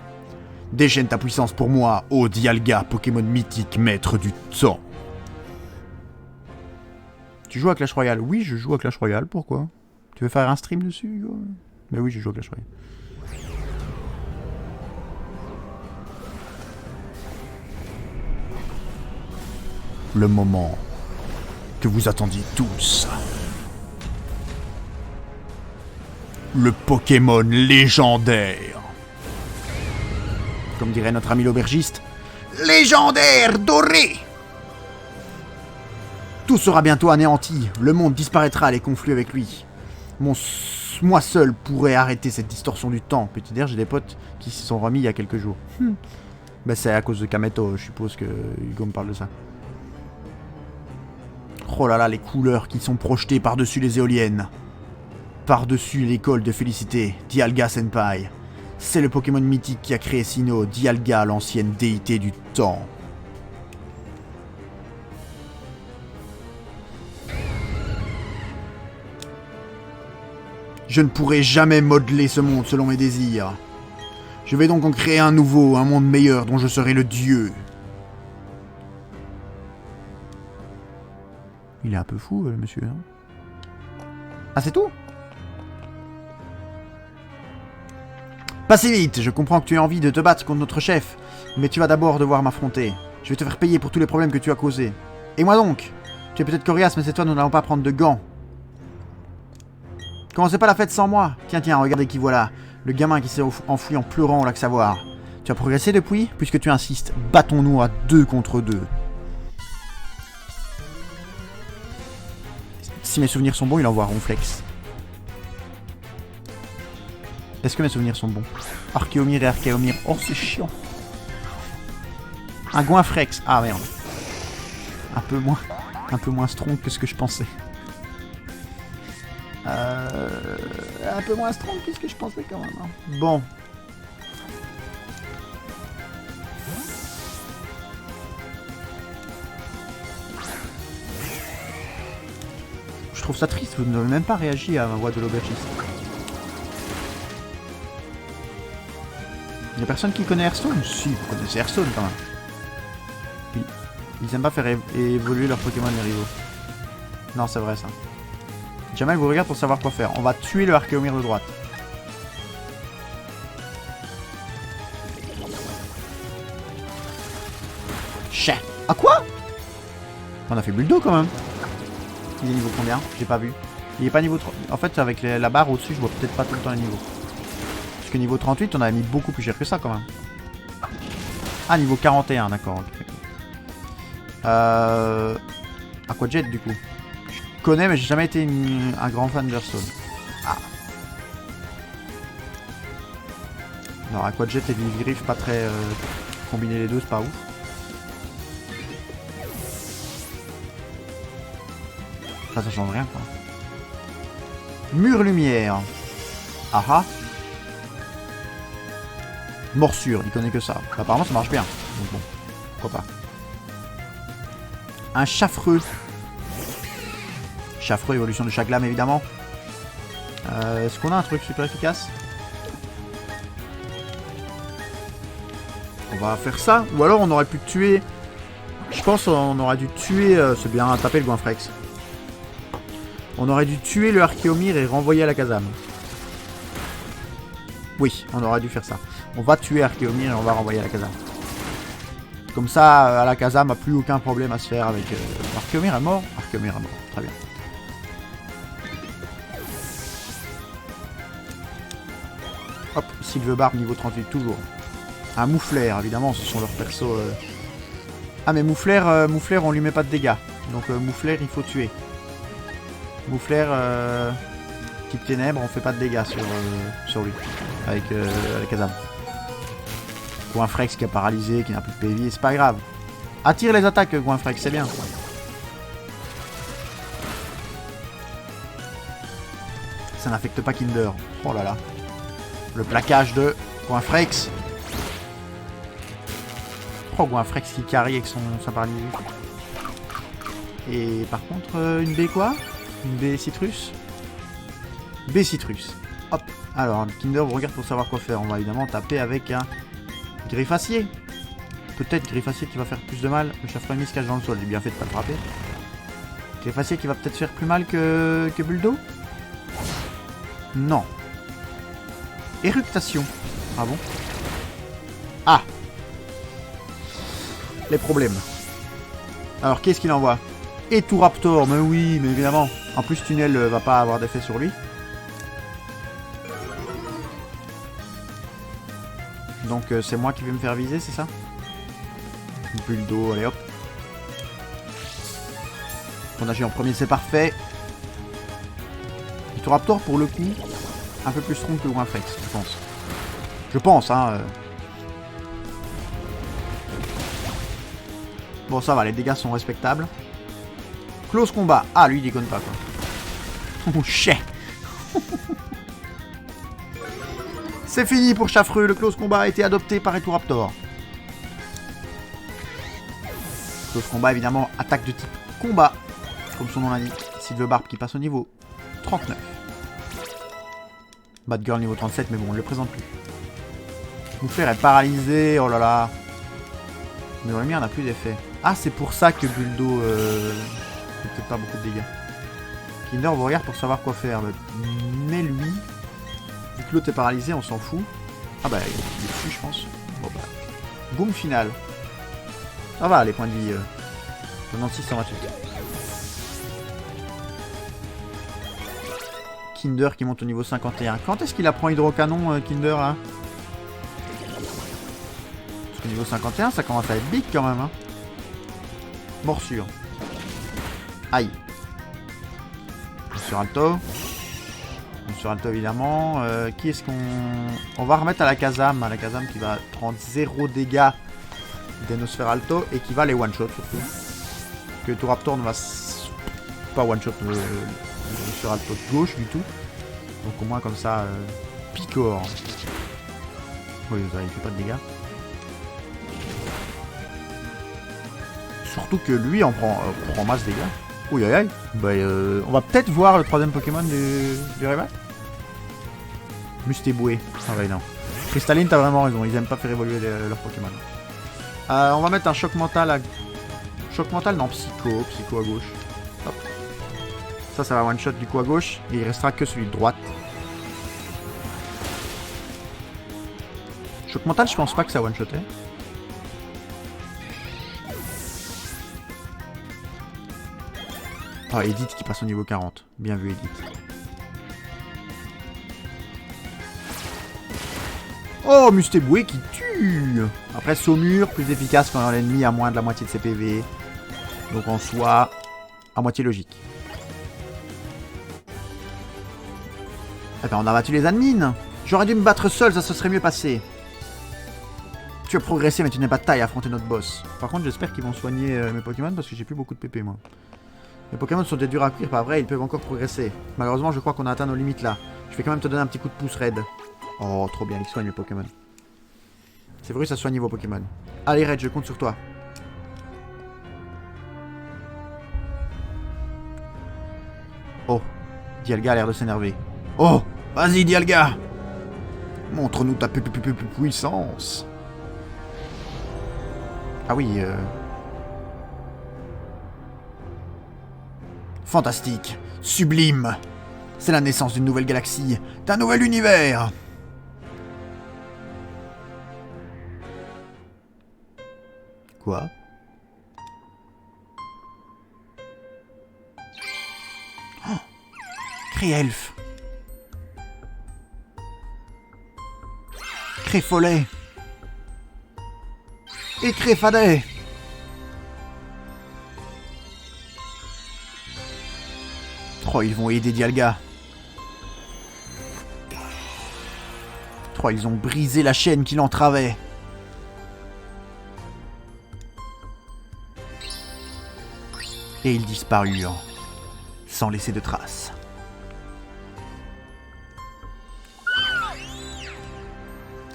Déchaîne ta puissance pour moi, ô Dialga, Pokémon mythique, maître du temps. Tu joues à Clash Royale? Oui, je joue à Clash Royale, pourquoi? Tu veux faire un stream dessus, Hugo? Mais oui, je joue à Clash Royale. Le moment que vous attendiez tous. Le Pokémon légendaire. Comme dirait notre ami l'aubergiste, légendaire doré. Tout sera bientôt anéanti, le monde disparaîtra, les conflits avec lui. Moi seul pourrais arrêter cette distorsion du temps. Petit d'ailleurs, j'ai des potes qui se sont remis il y a quelques jours. Ben, c'est à cause de Kameto, je suppose que Hugo me parle de ça. Oh là là, les couleurs qui sont projetées par-dessus les éoliennes. Par-dessus l'école de Félicité, Dialga Senpai. C'est le Pokémon mythique qui a créé Sinnoh, Dialga, l'ancienne déité du temps. Je ne pourrai jamais modeler ce monde selon mes désirs. Je vais donc en créer un nouveau, un monde meilleur dont je serai le dieu. Il est un peu fou, le monsieur. Hein. Ah, c'est tout? Pas si vite, je comprends que tu aies envie de te battre contre notre chef, mais tu vas d'abord devoir m'affronter. Je vais te faire payer pour tous les problèmes que tu as causés. Et moi donc? Tu es peut-être coriace, mais cette fois nous n'allons pas prendre de gants. Commencez pas la fête sans moi. Tiens, regardez qui voilà. Le gamin qui s'est enfoui en pleurant au lac Savoir. Tu as progressé depuis? Puisque tu insistes, battons-nous à 2 contre 2. Si mes souvenirs sont bons, il envoie Ronflex. Est-ce que mes souvenirs sont bons? Archéomir et Archéomir. Oh, c'est chiant. Un Goinfrex. Ah merde. Un peu moins strong que ce que je pensais. Un peu moins strong que ce que je pensais quand même. Hein. Bon. Je trouve ça triste, vous n'avez même pas réagi à ma voix de l'aubergiste. Il y a personne qui connaît Hearthstone? Si, vous connaissez Hearthstone quand même. Oui. Ils aiment pas faire évoluer leurs Pokémon les rivaux. Non, c'est vrai ça. Jamel vous regarde pour savoir quoi faire. On va tuer le Archéomir de droite. Chais. Ah quoi? On a fait Buldo quand même. Il est niveau combien? J'ai pas vu. Il est pas niveau 3. En fait, avec la barre au-dessus, je vois peut-être pas tout le temps les niveaux. Parce que niveau 38, on avait mis beaucoup plus cher que ça quand même. Ah, niveau 41, d'accord. Okay. Aquajet du coup. Je connais, mais j'ai jamais été un grand fan de Hearthstone. Ah. Alors, Aquajet et Vivriff, pas très. Combiner les deux, c'est pas ouf. Ça change rien quoi. Mur lumière. Ah ah. Morsure, il connaît que ça. Apparemment ça marche bien. Donc bon, pourquoi pas. Un Chaffreux. Chaffreux, évolution de chaque lame évidemment. Est-ce qu'on a un truc super efficace? On va faire ça. Ou alors on aurait pu tuer. Je pense qu'on aurait dû tuer. C'est bien taper le Goinfrex. On aurait dû tuer le Archéomir et renvoyer à la casame. Oui, on aurait dû faire ça. On va tuer Archéomir et on va renvoyer à la casame. Comme ça, à la casame, n'a plus aucun problème à se faire avec... Archéomir est mort? Archéomir est mort, très bien. Hop, Sylvebarbe niveau 38, toujours. Un Mouflair, évidemment, ce sont leurs persos... Ah mais Mouflair, Mouflair, on lui met pas de dégâts. Donc Mouflair, il faut tuer. Mouflair, type ténèbres, on fait pas de dégâts sur lui, avec la casame. Goinfrex qui a paralysé, qui n'a plus de PV, c'est pas grave. Attire les attaques, Goinfrex, c'est bien. Ça n'affecte pas Kinder. Oh là là. Le plaquage de Goinfrex. Oh, Goinfrex qui carry avec sa paralysie. Et par contre, une baie quoi? Une baie citrus? Baie citrus. Hop. Alors, Kinder vous regarde pour savoir quoi faire. On va évidemment taper avec un Griffacier. Peut-être Griffacier qui va faire plus de mal. Le Chaffreux se cache dans le sol. J'ai bien fait de pas le frapper. Griffacier qui va peut-être faire plus mal que Buldo? Non. Éructation. Ah bon? Ah! Les problèmes. Alors, qu'est-ce qu'il envoie? Et tout Raptor, mais oui, mais évidemment. En plus, Tunnel va pas avoir d'effet sur lui. Donc, c'est moi qui vais me faire viser, c'est ça? Buldo, allez hop. On agit en premier, c'est parfait. Et tout Raptor, pour le coup, un peu plus strong que Goinfrex, je pense. Je pense, hein. Bon, ça va, les dégâts sont respectables. Close combat. Ah, lui, il déconne pas, quoi. Oh, chais. C'est fini pour Chaffreux. Le close combat a été adopté par Eturaptor. Close combat, évidemment, attaque de type combat. Comme son nom l'indique. Sylvebarbe qui passe au niveau 39. Bad Girl niveau 37, mais bon, on ne le présente plus. Mouflair est paralysé. Oh là là. Mais dans le mien, on n'a plus d'effet. Ah, c'est pour ça que Buldo... fait peut-être pas beaucoup de dégâts. Kinder vous regarde pour savoir quoi faire. Mais lui, vu que l'autre est paralysé, on s'en fout. Ah bah, il est dessus, je pense. Bon bah, boom final. Ça va, les points de vie. 96, 128. Kinder qui monte au niveau 51. Quand est-ce qu'il apprend Hydrocanon, Kinder, là? Parce que niveau 51, ça commence à être big quand même, hein. Morsure. Aïe. Sur Alto. Sur Alto évidemment. Qui est-ce qu'on... On va remettre à la Kazam. À la Kazam qui va prendre 0 dégâts Denosferalto et qui va les one-shot surtout. Que Toraptor ne va pas one-shot le Denosferalto de gauche du tout. Donc au moins comme ça, Picor. Oui, ça, il fait pas de dégâts. Surtout que lui en prend masse dégâts. Oui, aïe aïe. Bah, on va peut-être voir le troisième Pokémon du rival. Mustéboué. Ah ouais, non. Cristalline, t'as vraiment raison. Ils aiment pas faire évoluer leurs Pokémon. On va mettre un choc mental à... Choc mental, non, Psycho. Psycho à gauche. Hop. Ça va one-shot du coup à gauche. Et il restera que celui de droite. Choc mental, je pense pas que ça one-shotait. Ah, Edith qui passe au niveau 40. Bien vu, Edith. Oh, Mustéboué qui tue. Après, Saumur, plus efficace quand l'ennemi a moins de la moitié de ses PV. Donc en soi, à moitié logique. Attends, on a battu les admins. J'aurais dû me battre seul, ça se serait mieux passé. Tu as progressé, mais tu n'es pas de taille à affronter notre boss. Par contre, j'espère qu'ils vont soigner mes Pokémon parce que j'ai plus beaucoup de PP, moi. Les Pokémon sont des durs à cuire, pas vrai, ils peuvent encore progresser. Malheureusement, je crois qu'on a atteint nos limites là. Je vais quand même te donner un petit coup de pouce, Red. Oh, trop bien, ils soignent mes Pokémon. C'est vrai, ça soigne vos Pokémon. Allez, Red, je compte sur toi. Oh, Dialga a l'air de s'énerver. Oh, vas-y, Dialga. Montre-nous ta puissance. Ah oui, fantastique, sublime. C'est la naissance d'une nouvelle galaxie, d'un nouvel univers. Quoi? Oh, Créelfe. Créfollet. Et Créfadet. Oh, ils vont aider Dialga. Oh, ils ont brisé la chaîne qui l'entravait. Et ils disparurent, sans laisser de traces.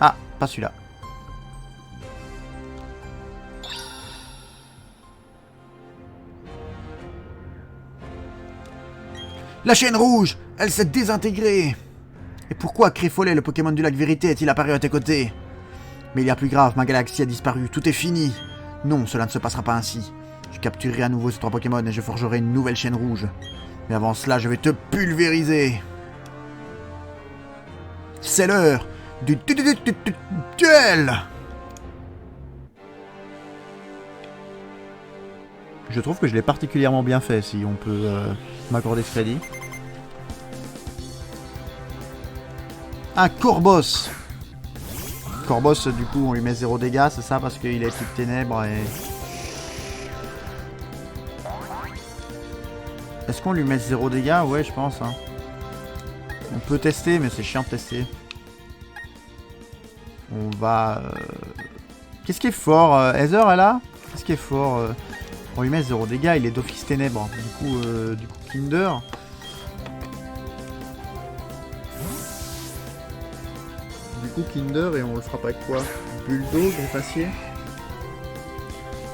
Ah, pas celui-là. La chaîne rouge, elle s'est désintégrée. Et pourquoi Créfollet, le Pokémon du lac Vérité, est-il apparu à tes côtés? Mais il y a plus grave, ma galaxie a disparu, tout est fini. Non, cela ne se passera pas ainsi. Je capturerai à nouveau ces 3 Pokémon et je forgerai une nouvelle chaîne rouge. Mais avant cela, je vais te pulvériser. C'est l'heure du duel. Je trouve que je l'ai particulièrement bien fait, si on peut m'accorder ce crédit. Un Corboss. Corboss, du coup, on lui met 0 dégâts, c'est ça, parce qu'il est type ténèbres et... Est-ce qu'on lui met 0 dégâts? Ouais, je pense. Hein. On peut tester, mais c'est chiant de tester. On va... Qu'est-ce qui est fort? Heather, elle a? Qu'est-ce qui est fort? On lui met 0 dégâts, il est d'office ténèbres. Du coup, Kinder... Du coup, Kinder, et on le frappe avec quoi? Bulldo, Greffacier?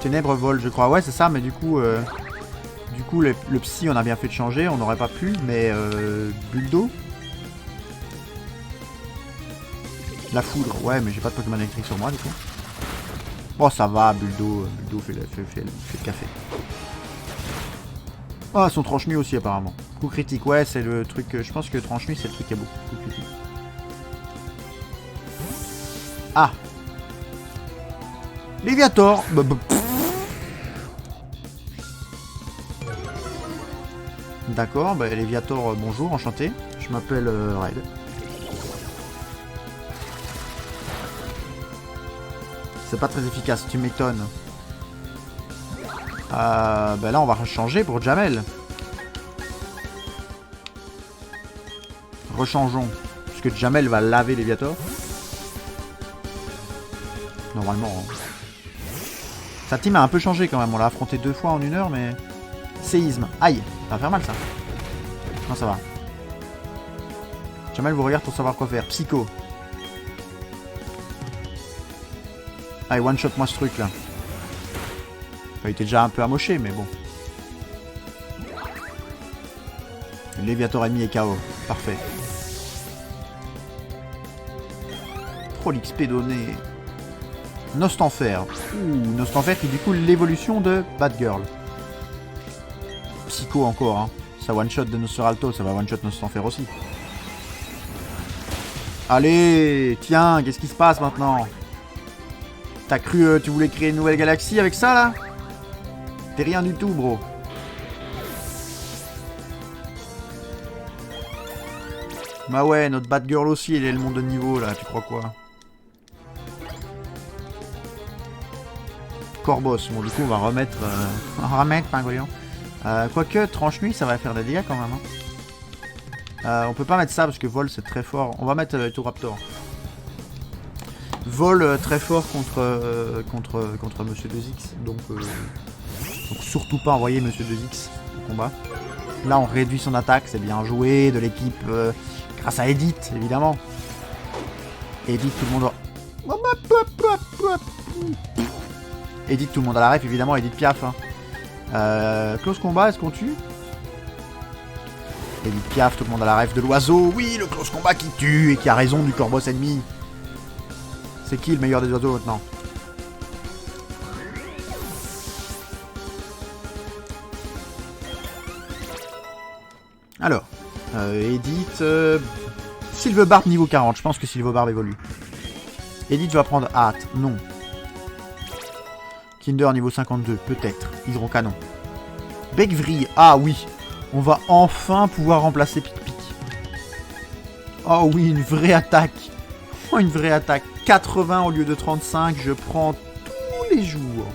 Ténèbres vol, je crois. Ouais, c'est ça, mais du coup, le psy, on a bien fait de changer. On n'aurait pas pu, mais Bulldo? La foudre, ouais, mais j'ai pas de Pokémon électrique sur moi, du coup. Bon, ça va, Bulldo fait le café. Ah, son tranche-mue aussi, apparemment. Coup critique, ouais, c'est le truc... Je pense que tranche-mue, c'est le truc qui a beaucoup de coups critiques. Ah, Léviator. D'accord, bah Léviator, bonjour, enchanté. Je m'appelle Red. C'est pas très efficace, tu m'étonnes. Bah là, on va changer pour Jamel. Rechangeons. Parce que Jamel va laver Léviator. Normalement. Hein. Sa team a un peu changé quand même. On l'a affronté 2 fois en 1 heure, mais... Séisme. Aïe. Ça va faire mal, ça. Non, ça va. Jamel vous regarde pour savoir quoi faire. Psycho. Allez, one-shot moi ce truc, là. Enfin, il était déjà un peu amoché, mais bon. Léviator ennemi est KO. Parfait. Trop l'XP donné. Nostanfer. Ouh, Nostanfer qui est du coup l'évolution de Batgirl. Psycho encore, hein. Ça one-shot de Nosferalto, ça va one-shot Nostanfer aussi. Allez, tiens, qu'est-ce qui se passe maintenant? T'as cru tu voulais créer une nouvelle galaxie avec ça, là? T'es rien du tout, bro. Bah ouais, notre Batgirl aussi, elle est le monde de niveau, là, tu crois quoi? Corbos, bon, du coup, on va remettre... Pingouin. Quoique, tranche-nuit, ça va faire des dégâts, quand même, hein. On peut pas mettre ça, parce que vol, c'est très fort. On va mettre Raptor. Vol très fort contre Monsieur 2X, donc surtout pas envoyer Monsieur 2X au combat. Là on réduit son attaque, c'est bien joué de l'équipe grâce à Edith évidemment. Edith tout le monde Edith tout le monde à la ref évidemment, Edith Piaf hein. Close combat, est-ce qu'on tue? Edith Piaf, tout le monde à la ref de l'oiseau, oui le close combat qui tue et qui a raison du corbeau ennemi. C'est qui le meilleur des oiseaux maintenant? Alors, Edith... Silverbarb niveau 40, je pense que Silverbarb évolue. Edith va prendre hâte, non. Kinder niveau 52, peut-être. Hydrocanon. Begvry, ah oui. On va enfin pouvoir remplacer Pic Pic. Oh oui, une vraie attaque. Oh, une vraie attaque. 80 au lieu de 35, je prends tous les jours.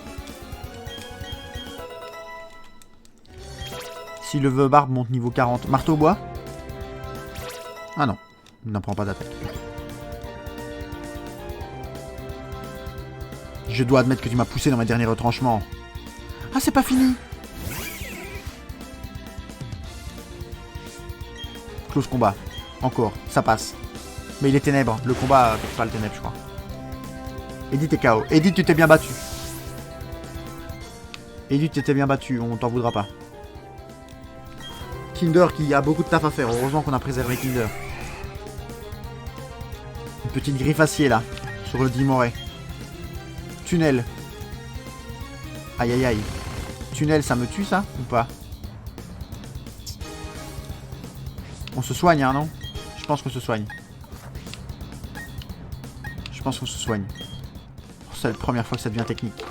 Si le Barbe monte niveau 40. Marteau bois? Ah non, il n'en prend pas d'attaque. Je dois admettre que tu m'as poussé dans mes derniers retranchements. Ah, c'est pas fini. Close combat. Encore, ça passe. Mais il est ténèbres. Le combat, pas le ténèbre, je crois. Edith est KO. Edith, tu t'es bien battu. Edith, tu t'es bien battu. On t'en voudra pas. Kinder qui a beaucoup de taf à faire. Heureusement qu'on a préservé Kinder. Une petite griffe acier là. Sur le Dimoret. Tunnel. Aïe aïe aïe. Tunnel, ça me tue ça ou pas? On se soigne, hein, non? Je pense qu'on se soigne. Je pense qu'on se soigne. C'est la première fois que ça devient technique.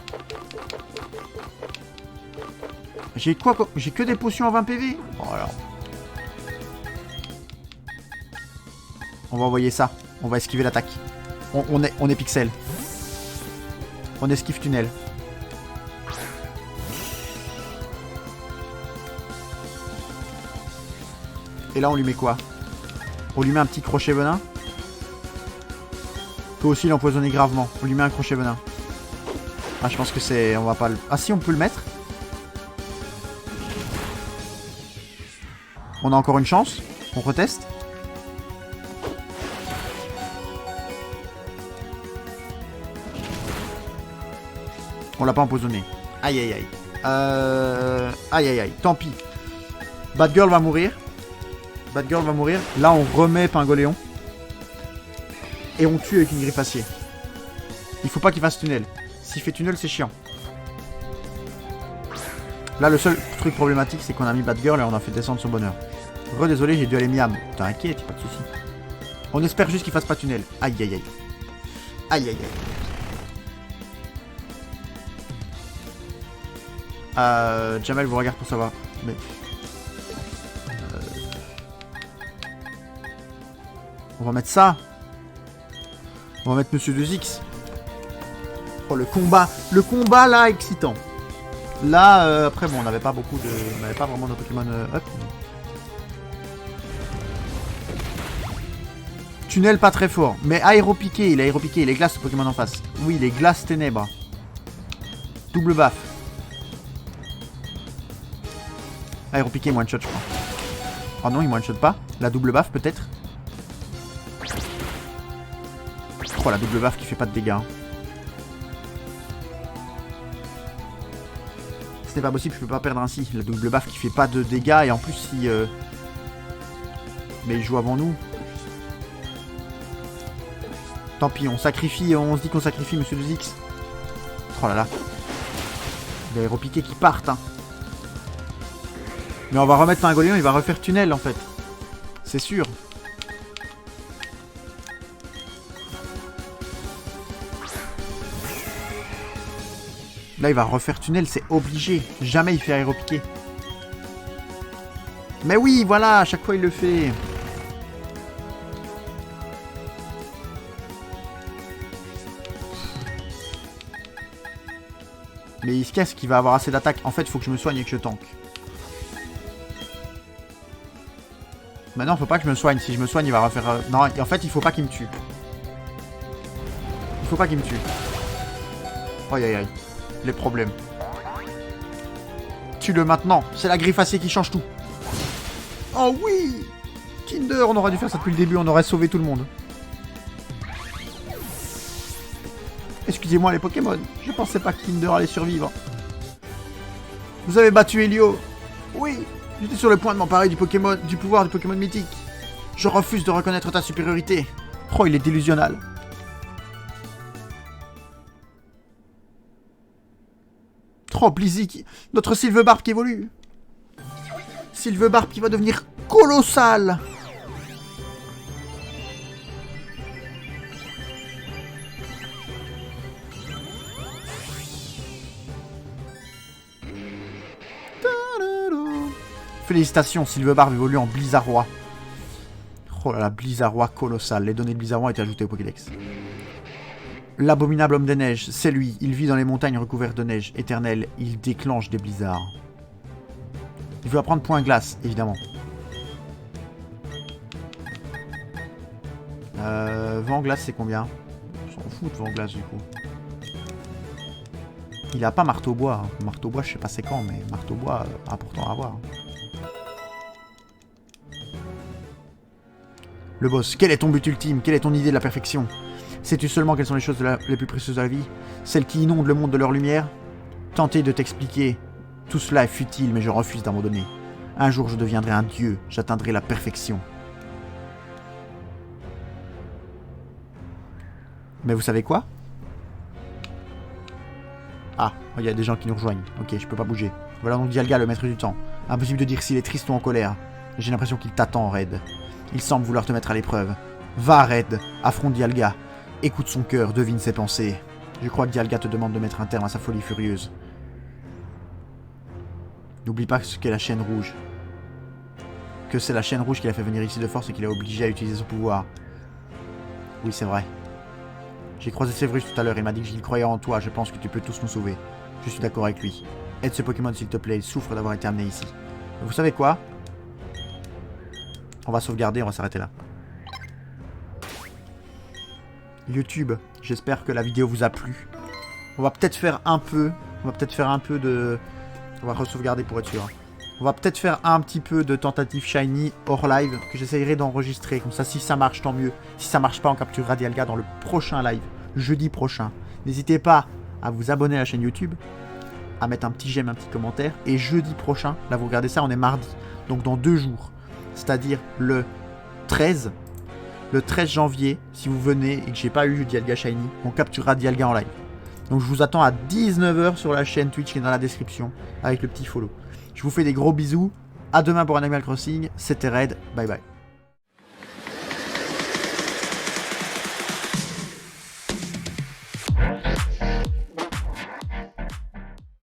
J'ai quoi? J'ai que des potions à 20 PV? Oh alors. On va envoyer ça. On va esquiver l'attaque. On est pixel. On esquive tunnel. Et là on lui met quoi? On lui met un petit crochet venin. Peut aussi l'empoisonner gravement. On lui met un crochet venin. Ah je pense que c'est... On va pas le... Ah si on peut le mettre. On a encore une chance. On reteste. On l'a pas empoisonné. Aïe aïe aïe. Aïe aïe aïe. Tant pis. Batgirl va mourir. Batgirl va mourir. Là on remet Pingoléon. Et on tue avec une griffe acier. Il faut pas qu'il fasse tunnel. S'il fait tunnel c'est chiant. Là le seul truc problématique c'est qu'on a mis Batgirl et on a fait descendre son bonheur. Désolé, j'ai dû aller miam. T'inquiète, pas de soucis. On espère juste qu'il fasse pas tunnel. Aïe aïe aïe. Aïe aïe aïe. Jamel vous regarde pour savoir. Mais... On va mettre ça. On va mettre Monsieur 2X. Oh le combat. Le combat là excitant. Là après bon on n'avait pas beaucoup de. On n'avait pas vraiment de Pokémon up. Tunnel pas très fort. Mais aéropiqué, il a aéropiqué. Il est glace ce Pokémon en face. Oui, il est glace ténèbres. Double baffe. Aéropiqué, il one shot, je crois. Oh non, il one shot pas. La double baffe, peut-être. Oh, la double baffe qui fait pas de dégâts. Hein. Ce n'est pas possible, je peux pas perdre ainsi. La double baffe qui fait pas de dégâts. Et en plus, si... Mais il joue avant nous. Tant pis, on sacrifie, on se dit qu'on sacrifie Monsieur 2X. Oh là là. Il y a aéropiqué qui partent. Hein. Mais on va remettre Pingolion, il va refaire tunnel en fait. C'est sûr. Là, il va refaire tunnel, c'est obligé. Jamais il fait aéropiqué. Mais oui, voilà, à chaque fois il le fait. Mais qu'est-ce qu'il va avoir assez d'attaque? En fait, il faut que je me soigne et que je tank. Maintenant, faut pas que je me soigne. Si je me soigne, il va refaire... Non, en fait, il faut pas qu'il me tue. Il faut pas qu'il me tue. Aïe aïe aïe. Les problèmes. Tue-le maintenant. C'est la griffe acier qui change tout. Oh oui! Kinder, on aurait dû faire ça depuis le début. On aurait sauvé tout le monde. Excusez-moi les Pokémon. Je pensais pas que Kinder allait survivre. Vous avez battu Helio. Oui. J'étais sur le point de m'emparer du pouvoir du Pokémon mythique. Je refuse de reconnaître ta supériorité. Oh, il est délusionnal. Oh, Blizzy, notre Silvebarb qui évolue. Silvebarb qui va devenir colossal. Félicitations, Silvebarb évolue en Blizzardroid. Oh là là, Blizzardroid colossal. Les données de Blizzardroid ont été ajoutées au Pokédex. L'abominable homme des neiges, c'est lui. Il vit dans les montagnes recouvertes de neige éternelle. Il déclenche des blizzards. Il veut apprendre point glace, évidemment. Vent glace, c'est combien? On s'en fout de vent glace, du coup. Il a pas marteau bois. Hein. Marteau bois, je sais pas c'est quand, mais marteau bois, important à avoir. Le boss, quel est ton but ultime? Quelle est ton idée de la perfection? Sais-tu seulement quelles sont les choses les plus précieuses de la vie? Celles qui inondent le monde de leur lumière? Tenter de t'expliquer. Tout cela est futile, mais je refuse d'abandonner. Un jour, je deviendrai un dieu. J'atteindrai la perfection. Mais vous savez quoi? Ah, il y a des gens qui nous rejoignent. Ok, je peux pas bouger. Voilà donc Dialga, le maître du temps. Impossible de dire s'il est triste ou en colère. J'ai l'impression qu'il t'attend, Red. Il semble vouloir te mettre à l'épreuve. Va, Red. Affronte Dialga. Écoute son cœur, devine ses pensées. Je crois que Dialga te demande de mettre un terme à sa folie furieuse. N'oublie pas ce qu'est la chaîne rouge. Que c'est la chaîne rouge qui l'a fait venir ici de force et qui l'a obligé à utiliser son pouvoir. Oui, c'est vrai. J'ai croisé Severus tout à l'heure, il m'a dit qu'il croyait en toi, je pense que tu peux tous nous sauver. Je suis d'accord avec lui. Aide ce Pokémon s'il te plaît, il souffre d'avoir été amené ici. Vous savez quoi? On va sauvegarder, on va s'arrêter là. YouTube, j'espère que la vidéo vous a plu. On va peut-être faire un peu... de... On va re-sauvegarder pour être sûr. On va peut-être faire un petit peu de tentative shiny hors live, que j'essayerai d'enregistrer. Comme ça, si ça marche, tant mieux. Si ça marche pas, on capturera Dialga dans le prochain live, jeudi prochain. N'hésitez pas à vous abonner à la chaîne YouTube, à mettre un petit j'aime, un petit commentaire. Et jeudi prochain, là vous regardez ça, on est mardi. Donc dans 2 jours, c'est-à-dire le 13 janvier, si vous venez et que j'ai pas eu Dialga shiny, on capturera Dialga en live. Donc je vous attends à 19 h sur la chaîne Twitch qui est dans la description, avec le petit follow. Je vous fais des gros bisous, à demain pour un Animal Crossing, c'était Red, bye bye.